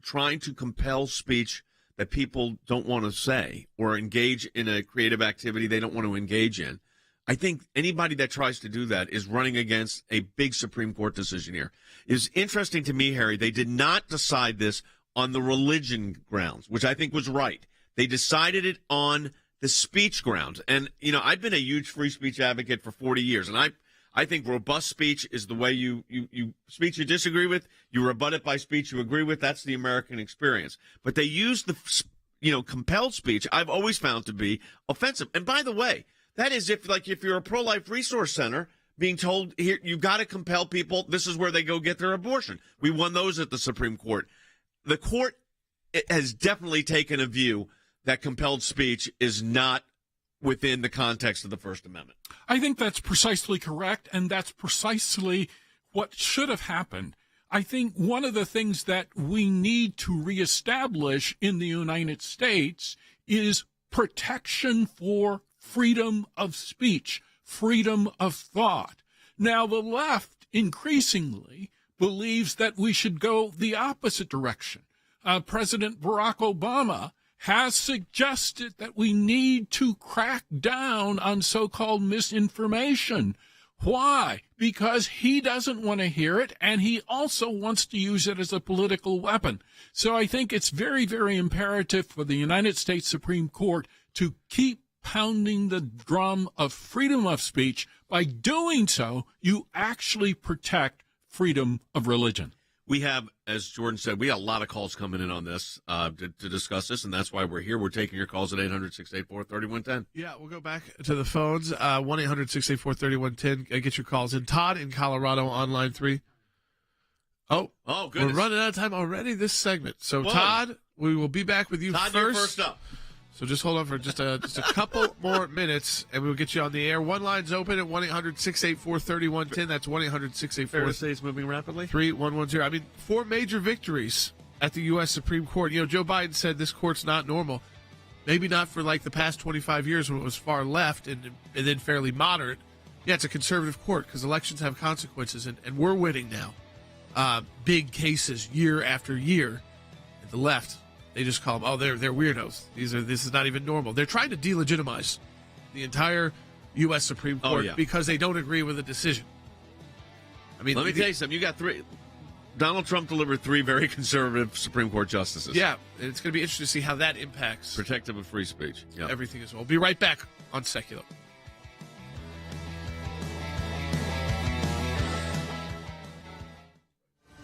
Speaker 3: trying to compel speech that people don't want to say or engage in a creative activity they don't want to engage in. I think anybody that tries to do that is running against a big Supreme Court decision here. It's interesting to me, Harry, they did not decide this on the religion grounds, which I think was right. They decided it on the speech grounds. And, I've been a huge free speech advocate for 40 years, and I think robust speech is the way you speech you disagree with, you rebut it by speech you agree with. That's the American experience. But they use the, compelled speech I've always found to be offensive. And by the way, that is if you're a pro-life resource center being told here you've got to compel people, this is where they go get their abortion. We won those at the Supreme Court. The court has definitely taken a view that compelled speech is not within the context of the First Amendment.
Speaker 15: I think that's precisely correct, and that's precisely what should have happened. I think one of the things that we need to reestablish in the United States is protection for freedom of speech, freedom of thought. Now, the left increasingly believes that we should go the opposite direction. President Barack Obama has suggested that we need to crack down on so-called misinformation. Why? Because he doesn't want to hear it, and he also wants to use it as a political weapon. So I think it's very, very imperative for the United States Supreme Court to keep pounding the drum of freedom of speech. By doing so, you actually protect freedom of religion.
Speaker 3: We have, as Jordan said, we got a lot of calls coming in on this to discuss this, and that's why we're here. We're taking your calls at 800-684-3110.
Speaker 1: Yeah, we'll go back to the phones, 1-800-684-3110. Get your calls in. Todd in Colorado on line 3. Oh,
Speaker 3: goodness.
Speaker 1: We're running out of time already this segment. So,
Speaker 3: Whoa.
Speaker 1: Todd, we will be back with you
Speaker 3: Todd,
Speaker 1: first.
Speaker 3: you're first up.
Speaker 1: So just hold on for just a couple more minutes, and we'll get you on the air. One line's open at 1-800-684-3110. That's 1-800-684.
Speaker 3: Fair to say it's moving rapidly.
Speaker 1: 3110. I mean, 4 major victories at the U.S. Supreme Court. Joe Biden said this court's not normal. Maybe not for like the past 25 years when it was far left and then fairly moderate. Yeah, it's a conservative court because elections have consequences, and we're winning now. big cases year after year. At the left, they just call them, they're weirdos. This is not even normal. They're trying to delegitimize the entire U.S. Supreme Court because they don't agree with the decision. I mean,
Speaker 3: let me tell you something. You got three. Donald Trump delivered 3 very conservative Supreme Court justices.
Speaker 1: Yeah, and it's going to be interesting to see how that impacts
Speaker 3: protective of free speech. Yep.
Speaker 1: Everything as well. We'll be right back on Sekulow.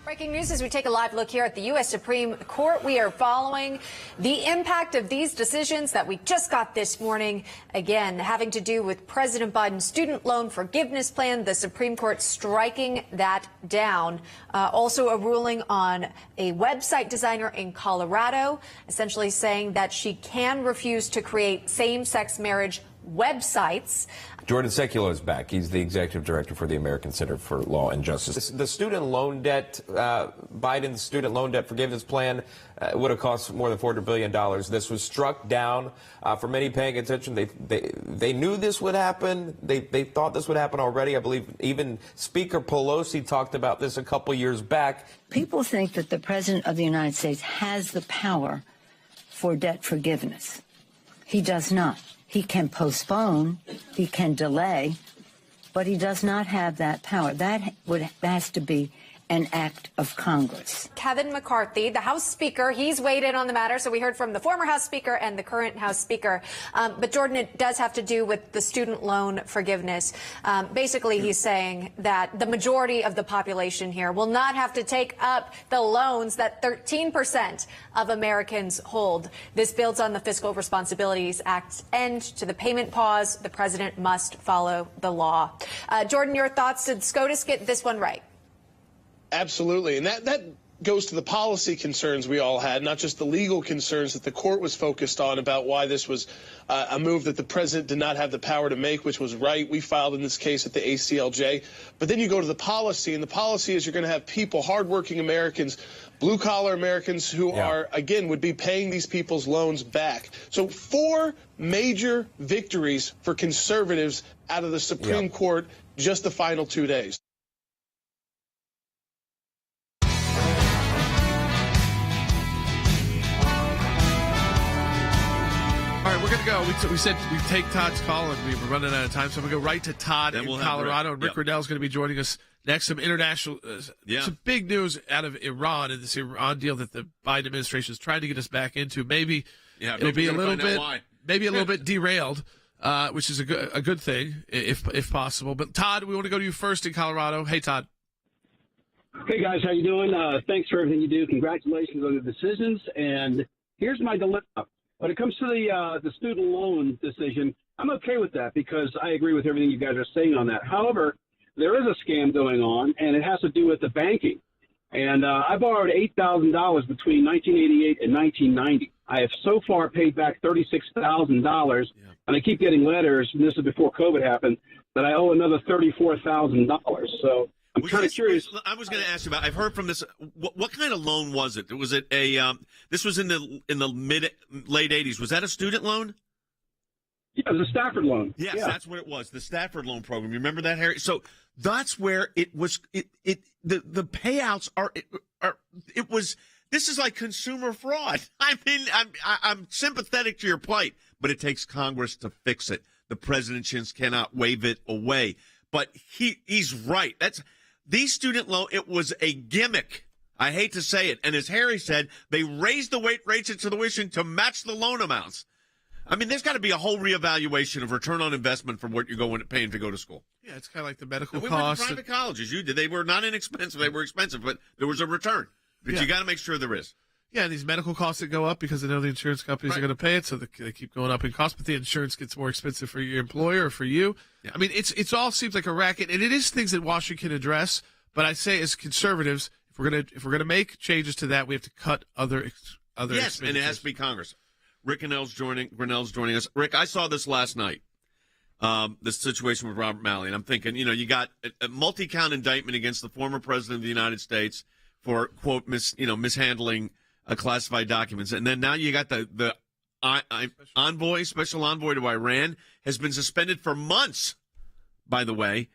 Speaker 21: Breaking news as we take a live look here at the U.S. Supreme Court. We are following the impact of these decisions that we just got this morning, again, having to do with President Biden's student loan forgiveness plan, the Supreme Court striking that down. Also a ruling on a website designer in Colorado, essentially saying that she can refuse to create same-sex marriage websites.
Speaker 22: Jordan Sekulow is back. He's the executive director for the American Center for Law and Justice. The student loan debt, Biden's student loan debt forgiveness plan would have cost more than $400 billion. This was struck down. For many paying attention, they knew this would happen. They thought this would happen already. I believe even Speaker Pelosi talked about this a couple years back.
Speaker 17: People think that the President of the United States has the power for debt forgiveness. He does not. He can postpone, he can delay, but he does not have that power. That has to be an act of Congress.
Speaker 21: Kevin McCarthy, the House Speaker, he's weighed in on the matter. So we heard from the former House Speaker and the current House Speaker. But Jordan, it does have to do with the student loan forgiveness. Basically, he's saying that the majority of the population here will not have to take up the loans that 13% of Americans hold. This builds on the Fiscal Responsibilities Act's end to the payment pause. The president must follow the law. Jordan, your thoughts? Did SCOTUS get this one right?
Speaker 23: Absolutely. And that goes to the policy concerns we all had, not just the legal concerns that the court was focused on about why this was a move that the president did not have the power to make, which was right. We filed in this case at the ACLJ. But then you go to the policy, and the policy is you're going to have people, hardworking Americans, blue-collar Americans who are, again, would be paying these people's loans back. So 4 major victories for conservatives out of the Supreme Court just the final 2 days.
Speaker 1: All right, we're going to go. We said we'd take Todd's call, and we were running out of time, so I'm going to go right to Todd in Colorado. And Rick Riddell's going to be joining us next. Some international, some big news out of Iran and this Iran deal that the Biden administration is trying to get us back into. Maybe it'll be a little bit derailed, which is a good thing if possible. But Todd, we want to go to you first in Colorado. Hey, Todd.
Speaker 24: Hey guys, how you doing? Thanks for everything you do. Congratulations on the decisions. And here's my dilemma. When it comes to the student loan decision, I'm okay with that because I agree with everything you guys are saying on that. However, there is a scam going on, and it has to do with the banking. And I borrowed $8,000 between 1988 and 1990. I have so far paid back $36,000, and I keep getting letters, and this is before COVID happened, that I owe another $34,000. So I'm kind of curious.
Speaker 3: I was going to ask you about. I've heard from this. What kind of loan was it? Was it a? This was in the late '80s. Was that a student loan?
Speaker 24: Yeah, it was a Stafford loan.
Speaker 3: Yes, that's what it was. The Stafford loan program. You remember that, Harry? So that's where it was. The payouts are. It was. This is like consumer fraud. I mean, I'm sympathetic to your plight, but it takes Congress to fix it. The president just cannot wave it away. But he's right. These student loan, it was a gimmick. I hate to say it. And as Harry said, they raised the rates of tuition to match the loan amounts. I mean, there's got to be a whole reevaluation of return on investment from what you're paying to go to school.
Speaker 1: Yeah, it's kind of like the medical
Speaker 3: costs.
Speaker 1: costs.
Speaker 3: We went to private colleges. You did. They were not inexpensive. They were expensive, but there was a return. But you got to make sure there is.
Speaker 1: Yeah, and these medical costs that go up because they know the insurance companies are going to pay it, so they keep going up in cost. But the insurance gets more expensive for your employer or for you. Yeah. I mean, it's all seems like a racket, and it is things that Washington can address. But I say, as conservatives, if we're gonna make changes to that, we have to cut other
Speaker 3: yes, and it has to be Congress. Rick Grinnell's joining us. Rick, I saw this last night. This situation with Robert Malley, and I'm thinking, you got a multi-count indictment against the former president of the United States for quote mishandling classified documents, and then now you got the special envoy to Iran has been suspended for months, by the way,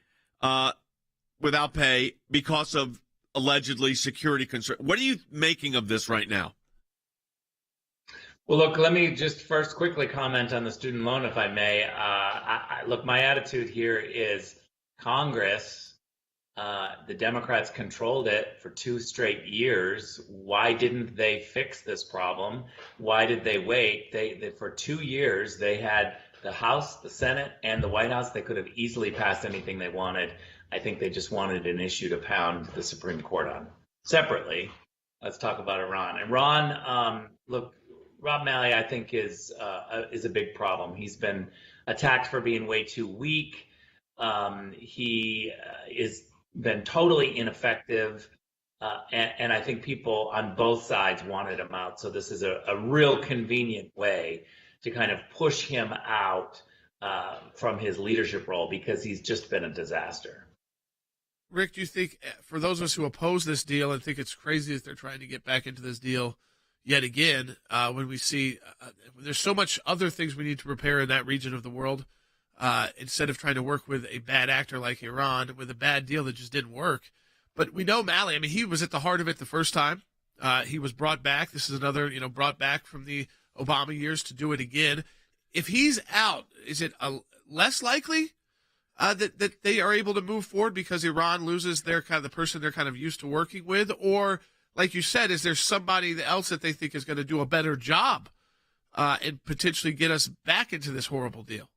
Speaker 3: without pay because of allegedly security concern. What are you making of this right now?
Speaker 4: Well, look, let me just first quickly comment on the student loan, if I may. Look, my attitude here is Congress, the Democrats controlled it for 2 straight years. Why didn't they fix this problem? Why did they wait? They for 2 years, they had the House, the Senate, and the White House. They could have easily passed anything they wanted. I think they just wanted an issue to pound the Supreme Court on. Separately, let's talk about Iran. Iran, look, Rob Malley, I think, is a big problem. He's been attacked for being way too weak. He is been totally ineffective, and I think people on both sides wanted him out. So this is a real convenient way to kind of push him out from his leadership role, because he's just been a disaster.
Speaker 1: Rick, do you think, for those of us who oppose this deal and think it's crazy that they're trying to get back into this deal yet again, when we see there's so much other things we need to repair in that region of the world, instead of trying to work with a bad actor like Iran with a bad deal that just didn't work? But we know Malley, I mean, he was at the heart of it the first time. He was brought back. This is another, brought back from the Obama years to do it again. If he's out, is it less likely that they are able to move forward because Iran loses their kind of the person they're kind of used to working with? Or, like you said, is there somebody else that they think is going to do a better job and potentially get us back into this horrible deal?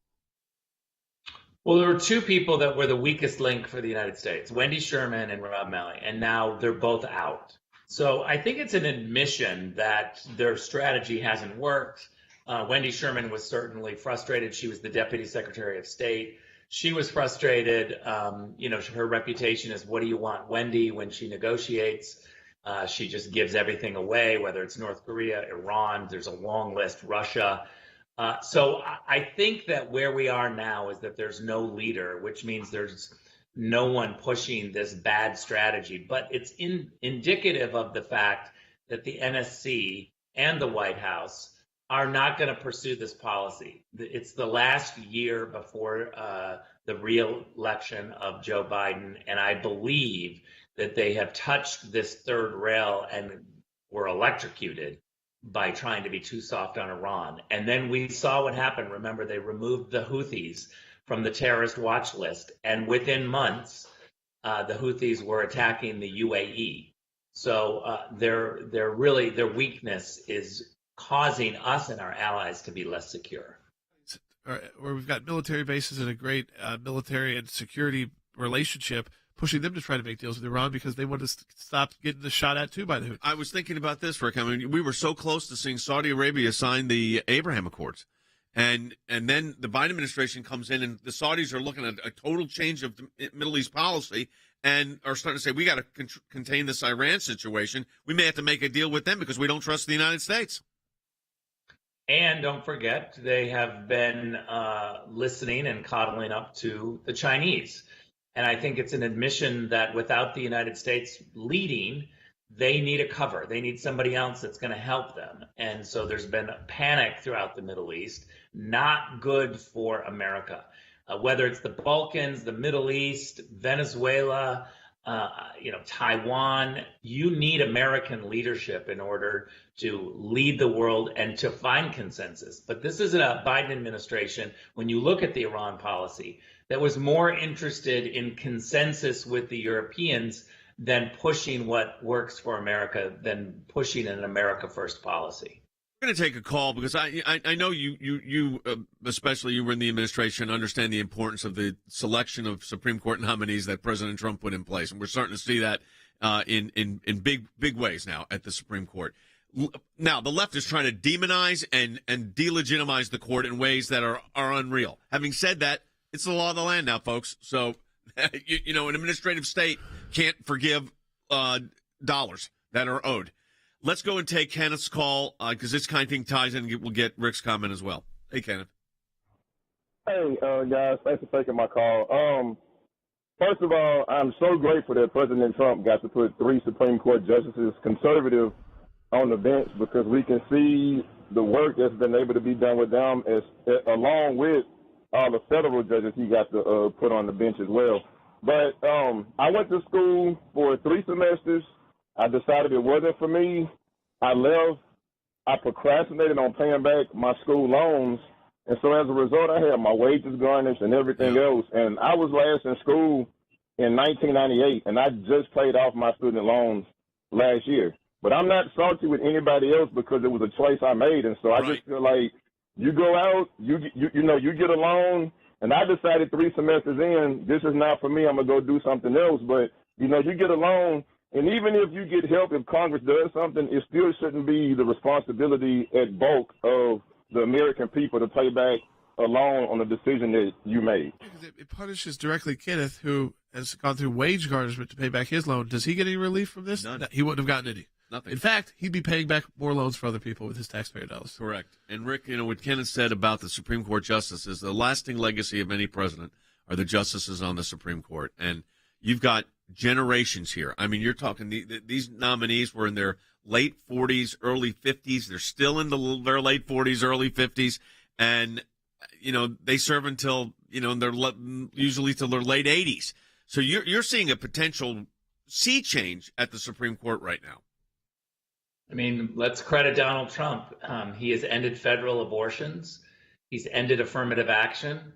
Speaker 4: Well, there were 2 people that were the weakest link for the United States, Wendy Sherman and Rob Malley, and now they're both out. So I think it's an admission that their strategy hasn't worked. Wendy Sherman was certainly frustrated. She was the Deputy Secretary of State. She was frustrated. Her reputation is, what do you want, Wendy, when she negotiates? She just gives everything away, whether it's North Korea, Iran, there's a long list, Russia. So I think that where we are now is that there's no leader, which means there's no one pushing this bad strategy. But it's indicative of the fact that the NSC and the White House are not going to pursue this policy. It's the last year before the re-election of Joe Biden, and I believe that they have touched this third rail and were electrocuted by trying to be too soft on Iran. And then we saw what happened. Remember, they removed the Houthis from the terrorist watch list, and within months, the Houthis were attacking the UAE. So their weakness is causing us and our allies to be less secure.
Speaker 1: Where we've got military bases and a great military and security relationship, pushing them to try to make deals with Iran because they want to stop getting the shot at too by the Houthis.
Speaker 3: I was thinking about this, Rick. I mean, we were so close to seeing Saudi Arabia sign the Abraham Accords. And then the Biden administration comes in, and the Saudis are looking at a total change of Middle East policy and are starting to say, we got to contain this Iran situation. We may have to make a deal with them because we don't trust the United States.
Speaker 4: And don't forget, they have been listening and coddling up to the Chinese. And I think it's an admission that without the United States leading, they need a cover. They need somebody else that's going to help them. And so there's been a panic throughout the Middle East, not good for America. Whether it's the Balkans, the Middle East, Venezuela, Taiwan, you need American leadership in order to lead the world and to find consensus. But this isn't a Biden administration, when you look at the Iran policy, that was more interested in consensus with the Europeans than pushing what works for America, than pushing an America First policy.
Speaker 3: We're going to take a call because I know you especially you were in the administration, understand the importance of the selection of Supreme Court nominees that President Trump put in place, and we're starting to see that in big ways now at the Supreme Court. Now the left is trying to demonize and delegitimize the court in ways that are unreal. Having said that, it's the law of the land now, folks. So an administrative state can't forgive dollars that are owed. Let's go and take Kenneth's call because this kind of thing ties in. We'll get Rick's comment as well. Hey, Kenneth.
Speaker 5: Hey, guys. Thanks for taking my call. First of all, I'm so grateful that President Trump got to put 3 Supreme Court justices, conservative, on the bench because we can see the work that's been able to be done with them along with all the federal judges he got to put on the bench as well. But I went to school for 3 semesters. I decided it wasn't for me. I left. I procrastinated on paying back my school loans. And so as a result, I had my wages garnished and everything else. And I was last in school in 1998, and I just paid off my student loans last year. But I'm not salty with anybody else because it was a choice I made. And so I just feel like you go out, you get a loan, and I decided 3 semesters in, this is not for me. I'm going to go do something else. But, you get a loan, and even if you get help, if Congress does something, it still shouldn't be the responsibility at bulk of the American people to pay back a loan on a decision that you made.
Speaker 1: It punishes directly Kenneth, who has gone through wage garnishment to pay back his loan. Does he get any relief from this?
Speaker 3: None.
Speaker 1: He wouldn't have gotten any.
Speaker 3: Nothing.
Speaker 1: In fact, he'd be paying back more loans for other people with his taxpayer dollars.
Speaker 3: Correct. And Rick, what Kenneth said about the Supreme Court justices, the lasting legacy of any president are the justices on the Supreme Court. And you've got generations here. I mean, you're talking these nominees were in their late 40s, early 50s. They're still in their late 40s, early 50s, and they serve until they're usually till their late 80s. So you're seeing a potential sea change at the Supreme Court right now.
Speaker 4: I mean, let's credit Donald Trump. He has ended federal abortions. He's ended affirmative action.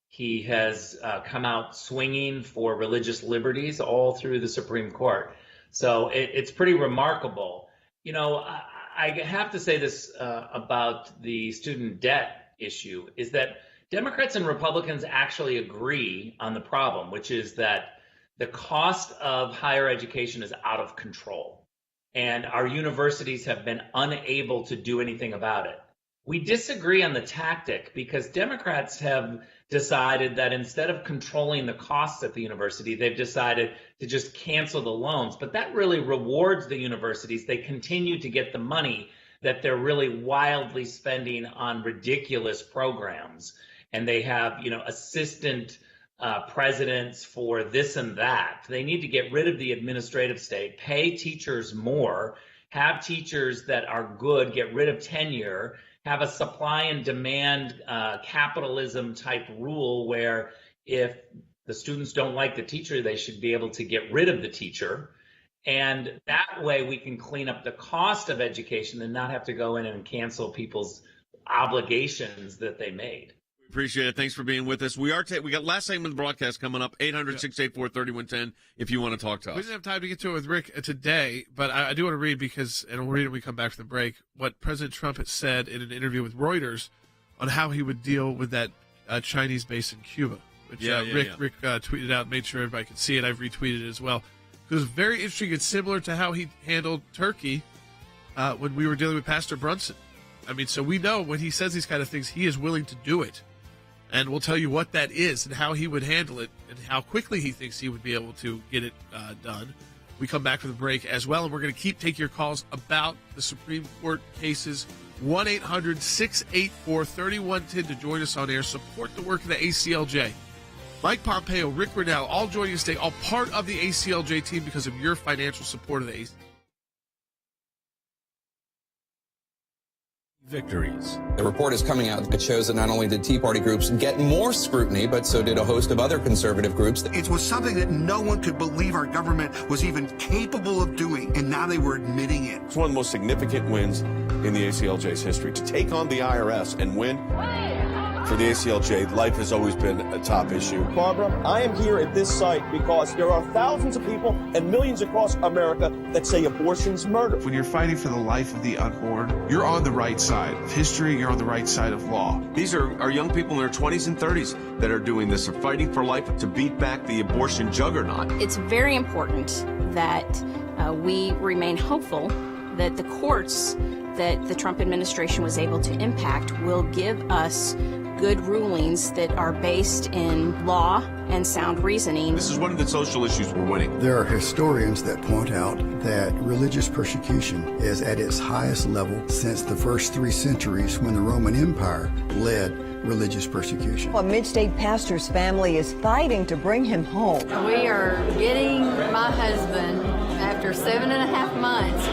Speaker 4: He has come out swinging for religious liberties all through the Supreme Court. So it's pretty remarkable. I have to say this about the student debt issue, is that Democrats and Republicans actually agree on the problem, which is that the cost of higher education is out of control. And our universities have been unable to do anything about it. We disagree on the tactic because Democrats have decided that instead of controlling the costs at the university, they've decided to just cancel the loans. But that really rewards the universities. They continue to get the money that they're really wildly spending on ridiculous programs. And they have, assistant presidents for this and that. They need to get rid of the administrative state, pay teachers more, have teachers that are good, get rid of tenure, have a supply and demand capitalism type rule where if the students don't like the teacher, they should be able to get rid of the teacher. And that way we can clean up the cost of education and not have to go in and cancel people's obligations that they made.
Speaker 3: Appreciate it. Thanks for being with us. We got last segment of the broadcast coming up, 800-684-3110, if you want to talk to us.
Speaker 1: We didn't have time to get to it with Rick today, but I do want to read and we'll read it when we come back from the break, what President Trump had said in an interview with Reuters on how he would deal with that Chinese base in Cuba, which Rick tweeted out and made sure everybody could see it. I've retweeted it as well. It was very interesting and similar to how he handled Turkey when we were dealing with Pastor Brunson. I mean, so we know when he says these kind of things, he is willing to do it. And we'll tell you what that is and how he would handle it and how quickly he thinks he would be able to get it done. We come back from the break as well, and we're going to keep taking your calls about the Supreme Court cases. 1-800-684-3110 to join us on air. Support the work of the ACLJ. Mike Pompeo, Rick Renell, all joining us today, all part of the ACLJ team because of your financial support of the ACLJ.
Speaker 22: Victories.
Speaker 6: The report is coming out that shows that not only did Tea Party groups get more scrutiny, but so did a host of other conservative groups.
Speaker 8: It was something that no one could believe our government was even capable of doing, and now they were admitting it.
Speaker 9: It's one of the most significant wins in the ACLJ's history. To take on the IRS and win, for the ACLJ, life has always been a top issue.
Speaker 11: Barbara, I am here at this site because there are thousands of people and millions across America that say abortion's murder.
Speaker 18: When you're fighting for the life of the unborn, you're on the right side of history, you're on the right side of law.
Speaker 9: These are young people in their 20s and 30s that are doing this, are fighting for life to beat back the abortion juggernaut.
Speaker 25: It's very important that we remain hopeful that the courts that the Trump administration was able to impact will give us good rulings that are based in law and sound reasoning.
Speaker 9: This is one of the social issues we're winning.
Speaker 26: There are historians that point out that religious persecution is at its highest level since the first 3 centuries when the Roman Empire led religious persecution.
Speaker 27: A mid-state pastor's family is fighting to bring him home.
Speaker 28: We are getting my husband after 7.5 months.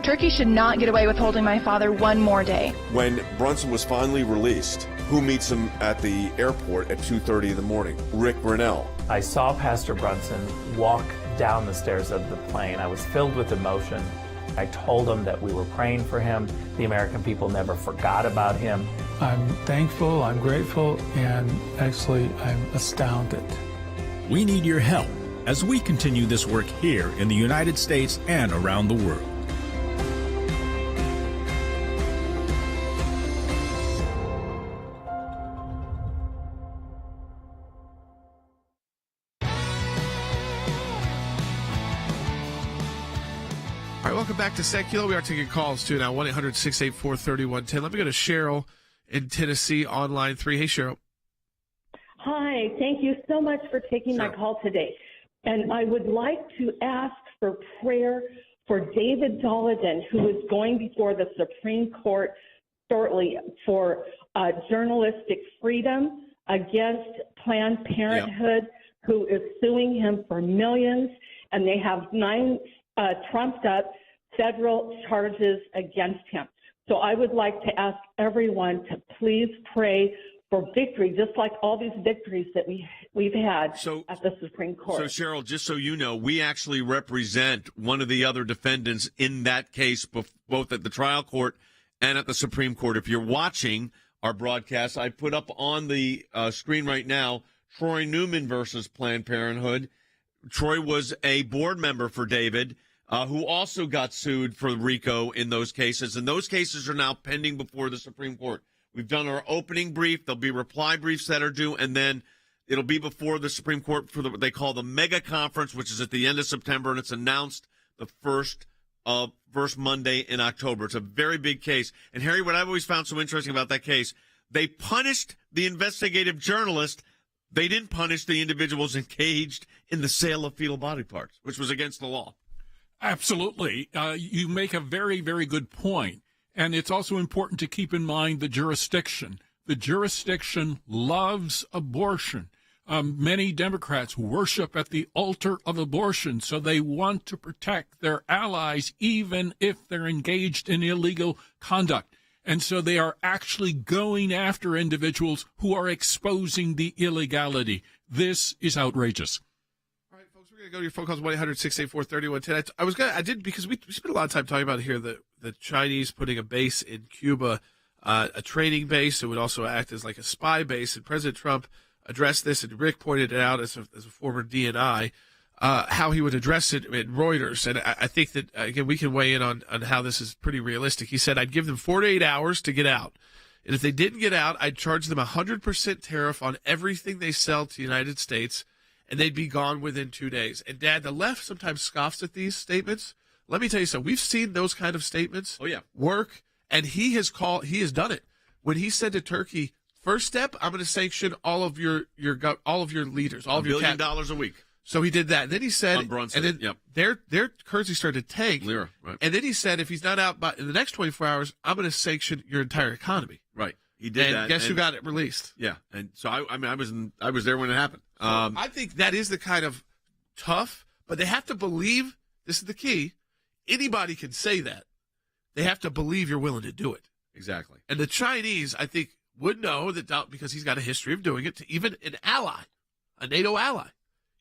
Speaker 2: Turkey should not get away with holding my father one more day.
Speaker 9: When Brunson was finally released, who meets him at the airport at 2:30 in the morning? Rick Grinnell.
Speaker 7: I saw Pastor Brunson walk down the stairs of the plane. I was filled with emotion. I told him that we were praying for him. The American people never forgot about him.
Speaker 10: I'm thankful, I'm grateful, and actually I'm astounded.
Speaker 12: We need your help as we continue this work here in the United States and around the world.
Speaker 1: All right, welcome back to Sekulow. We are taking calls, too, now, 1-800-684-3110. Let me go to Cheryl in Tennessee, on line 3. Hey, Cheryl.
Speaker 13: Hi, thank you so much for taking my call today. And I would like to ask for prayer for David Dolladen, who is going before the Supreme Court shortly for journalistic freedom against Planned Parenthood, who is suing him for millions. And they have 9 trumped-up federal charges against him. So I would like to ask everyone to please pray for victory, just like all these victories that we've had at the Supreme Court.
Speaker 3: So, Cheryl, just so you know, we actually represent one of the other defendants in that case, both at the trial court and at the Supreme Court. If you're watching our broadcast, I put up on the screen right now Troy Newman versus Planned Parenthood. Troy was a board member for David, who also got sued for RICO in those cases, and those cases are now pending before the Supreme Court. We've done our opening brief. There'll be reply briefs that are due, and then it'll be before the Supreme Court for what they call the mega conference, which is at the end of September, and it's announced the first Monday in October. It's a very big case. And, Harry, what I've always found so interesting about that case, they punished the investigative journalist. They didn't punish the individuals engaged in the sale of fetal body parts, which was against the law.
Speaker 15: Absolutely. You make a very, very good point. And it's also important to keep in mind the jurisdiction. The jurisdiction loves abortion. Many Democrats worship at the altar of abortion, so they want to protect their allies even if they're engaged in illegal conduct. And so they are actually going after individuals who are exposing the illegality. This is outrageous.
Speaker 1: All right, folks, we're going to go to your phone calls, 1-800-684-3110. I did, because we spent a lot of time talking about here the Chinese putting a base in Cuba, a training base that would also act as like a spy base. And President Trump addressed this, and Rick pointed it out as a former DNI, how he would address it in Reuters. And I think that, again, we can weigh in on how this is pretty realistic. He said, I'd give them 4 to 8 hours to get out. And if they didn't get out, I'd charge them 100% tariff on everything they sell to the United States, and they'd be gone within 2 days. And, Dad, the left sometimes scoffs at these statements. Let me tell you something. We've seen those kind of statements work, and he has done it. When he said to Turkey, first step, I'm going to sanction all of your leaders, all of your
Speaker 3: $1 billion a week.
Speaker 1: So he did that. And then he said,
Speaker 3: on Brunson,
Speaker 1: and then their currency started to tank.
Speaker 3: Lira, right.
Speaker 1: And then he said, if he's not out in the next 24 hours, I'm going to sanction your entire economy.
Speaker 3: Right. He did that.
Speaker 1: And guess who got it released?
Speaker 3: Yeah. And so I was there when it happened.
Speaker 1: I think that is the kind of tough, but they have to believe, this is the key, anybody can say that. They have to believe you're willing to do it.
Speaker 3: Exactly.
Speaker 1: And the Chinese, I think, would know that, because he's got a history of doing it, to even an ally, a NATO ally.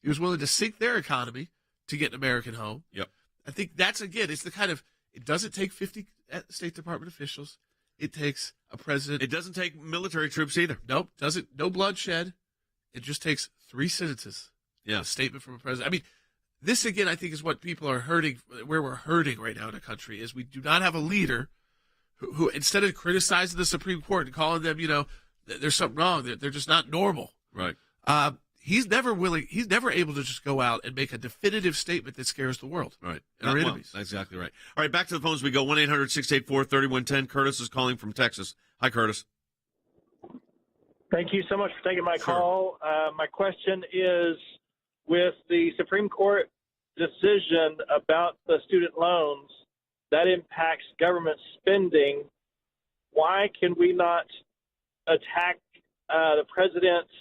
Speaker 1: He was willing to sink their economy to get an American home.
Speaker 3: Yep.
Speaker 1: I think that's, again, it's the kind of, it doesn't take 50 State Department officials. It takes a president.
Speaker 3: It doesn't take military troops either.
Speaker 1: Nope. Doesn't. No bloodshed. It just takes 3 sentences.
Speaker 3: Yeah.
Speaker 1: A statement from a president. I mean, this, again, I think is what people are hurting, where we're hurting right now in the country, is we do not have a leader who instead of criticizing the Supreme Court and calling them, there's something wrong, they're just not normal.
Speaker 3: Right.
Speaker 1: He's never able to just go out and make a definitive statement that scares the world.
Speaker 3: Right.
Speaker 1: And our enemies.
Speaker 3: That's exactly right. All right, back to the phones we go. 1-800-684-3110. Curtis is calling from Texas. Hi, Curtis.
Speaker 14: Thank you so much for taking my call. My question is, with the Supreme Court decision about the student loans, that impacts government spending. Why can we not attack the president's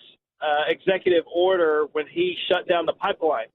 Speaker 14: executive order when he shut down the pipeline?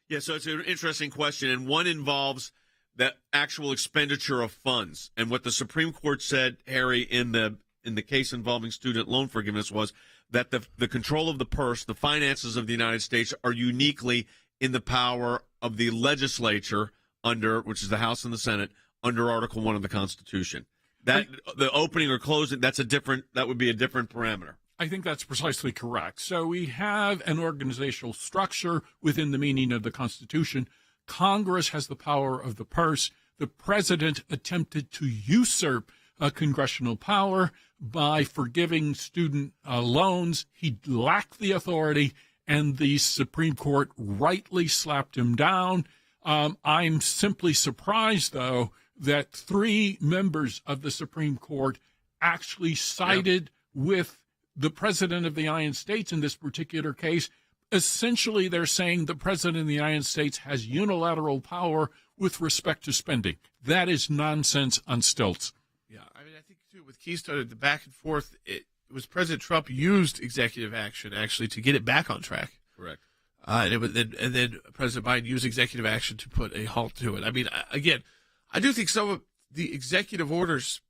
Speaker 3: Yeah, so it's an interesting question, and one involves the actual expenditure of funds. And what the Supreme Court said, Harry, in the case involving student loan forgiveness was that the control of the purse, the finances of the United States, are uniquely in the power of the legislature which is the House and the Senate, under Article 1 of the Constitution. That the opening or closing, that would be a different parameter.
Speaker 15: I think that's precisely correct. So we have an organizational structure within the meaning of the Constitution. Congress has the power of the purse. The president attempted to usurp congressional power by forgiving student loans. He lacked the authority, and the Supreme Court rightly slapped him down. I'm simply surprised, though, that 3 members of the Supreme Court actually sided with the President of the United States in this particular case. Essentially, they're saying the President of the United States has unilateral power with respect to spending. That is nonsense on stilts.
Speaker 1: Yeah, I mean, I think, too, with Keystone, the back and forth, it was President Trump used executive action, actually, to get it back on track.
Speaker 3: Correct.
Speaker 1: And then President Biden used executive action to put a halt to it. I mean, again, I do think some of the executive orders,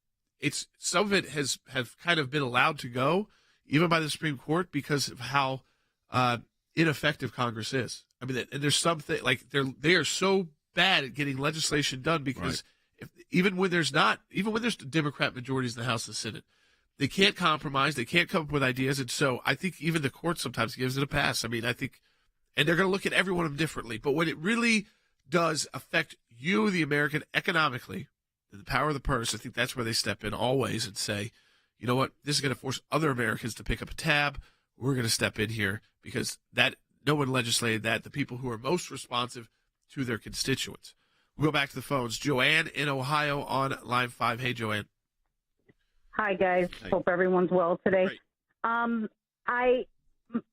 Speaker 1: some of it have kind of been allowed to go, even by the Supreme Court, because of how ineffective Congress is. I mean, and there's something like they are so bad at getting legislation done because even when there's Democrat majorities in the House and Senate, they can't compromise, they can't come up with ideas, and so I think even the court sometimes gives it a pass. I mean, I think, and they're going to look at every one of them differently. But when it really does affect you, the American, economically, the power of the purse, I think that's where they step in always and say, you know what, this is going to force other Americans to pick up a tab. We're going to step in here because no one legislated that. The people who are most responsive to their constituents. We'll go back to the phones. Joanne in Ohio on line 5. Hey, Joanne.
Speaker 5: Hi, guys.
Speaker 3: Hey.
Speaker 5: Hope everyone's well today.
Speaker 3: Great.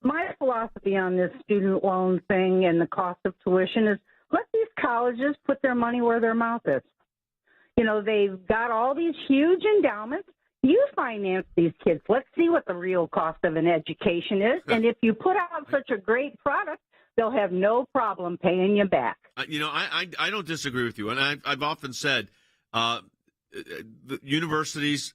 Speaker 5: My philosophy on this student loan thing and the cost of tuition is let these colleges put their money where their mouth is. You know, they've got all these huge endowments. You finance these kids. Let's see what the real cost of an education is. And if you put out such a great product, they'll have no problem paying you back.
Speaker 3: I don't disagree with you. And I've often said the universities,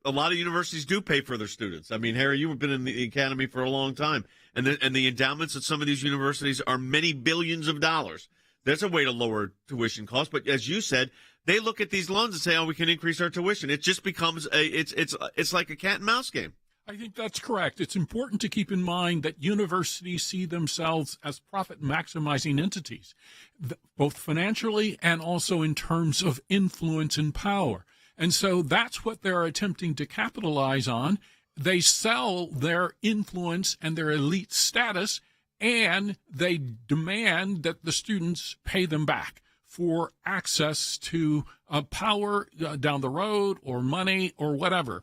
Speaker 3: a lot of universities do pay for their students. I mean, Harry, you've been in the academy for a long time. And the endowments at some of these universities are many billions of dollars. That's a way to lower tuition costs. But as you said, they look at these loans and say, "Oh, we can increase our tuition." It just becomes it's like a cat and mouse game.
Speaker 15: I think that's correct. It's important to keep in mind that universities see themselves as profit-maximizing entities, both financially and also in terms of influence and power. And so that's what they're attempting to capitalize on. They sell their influence and their elite status, and they demand that the students pay them back for access to power down the road or money or whatever.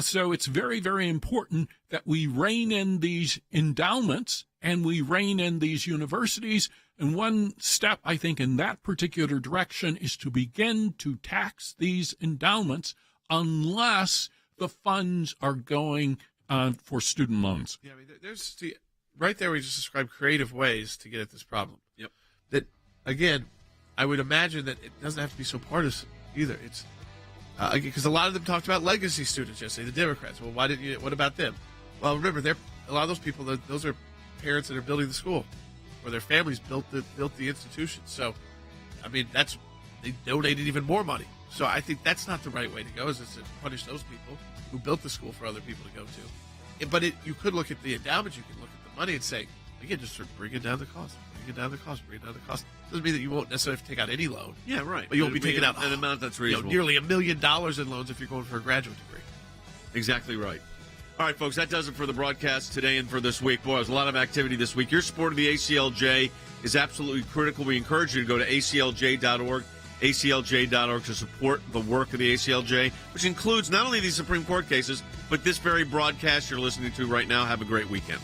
Speaker 15: So it's very, very important that we rein in these endowments and we rein in these universities. And one step, I think, in that particular direction is to begin to tax these endowments unless the funds are going for student loans.
Speaker 1: Yeah, I mean, there's right there we just described creative ways to get at this problem.
Speaker 3: Yep.
Speaker 1: That, again, I would imagine that it doesn't have to be so partisan either. It's because a lot of them talked about legacy students yesterday, the Democrats. Well, what about them? Well, remember, a lot of those people, those are parents that are building the school, or their families built the institution. So, I mean, they donated even more money. So I think that's not the right way to go, is to punish those people who built the school for other people to go to. But you could look at the endowment, you could look at the money and say, again, just sort of bring it down the cost. Doesn't mean that you won't necessarily have to take out any loan.
Speaker 3: Yeah, right.
Speaker 1: But you won't be taking out
Speaker 3: an amount that's reasonable.
Speaker 1: Nearly $1 million in loans if you're going for a graduate degree.
Speaker 3: Exactly right. All right, folks, that does it for the broadcast today and for this week. Boy, there's a lot of activity this week. Your support of the ACLJ is absolutely critical. We encourage you to go to aclj.org, aclj.org, to support the work of the ACLJ, which includes not only these Supreme Court cases, but this very broadcast you're listening to right now. Have a great weekend.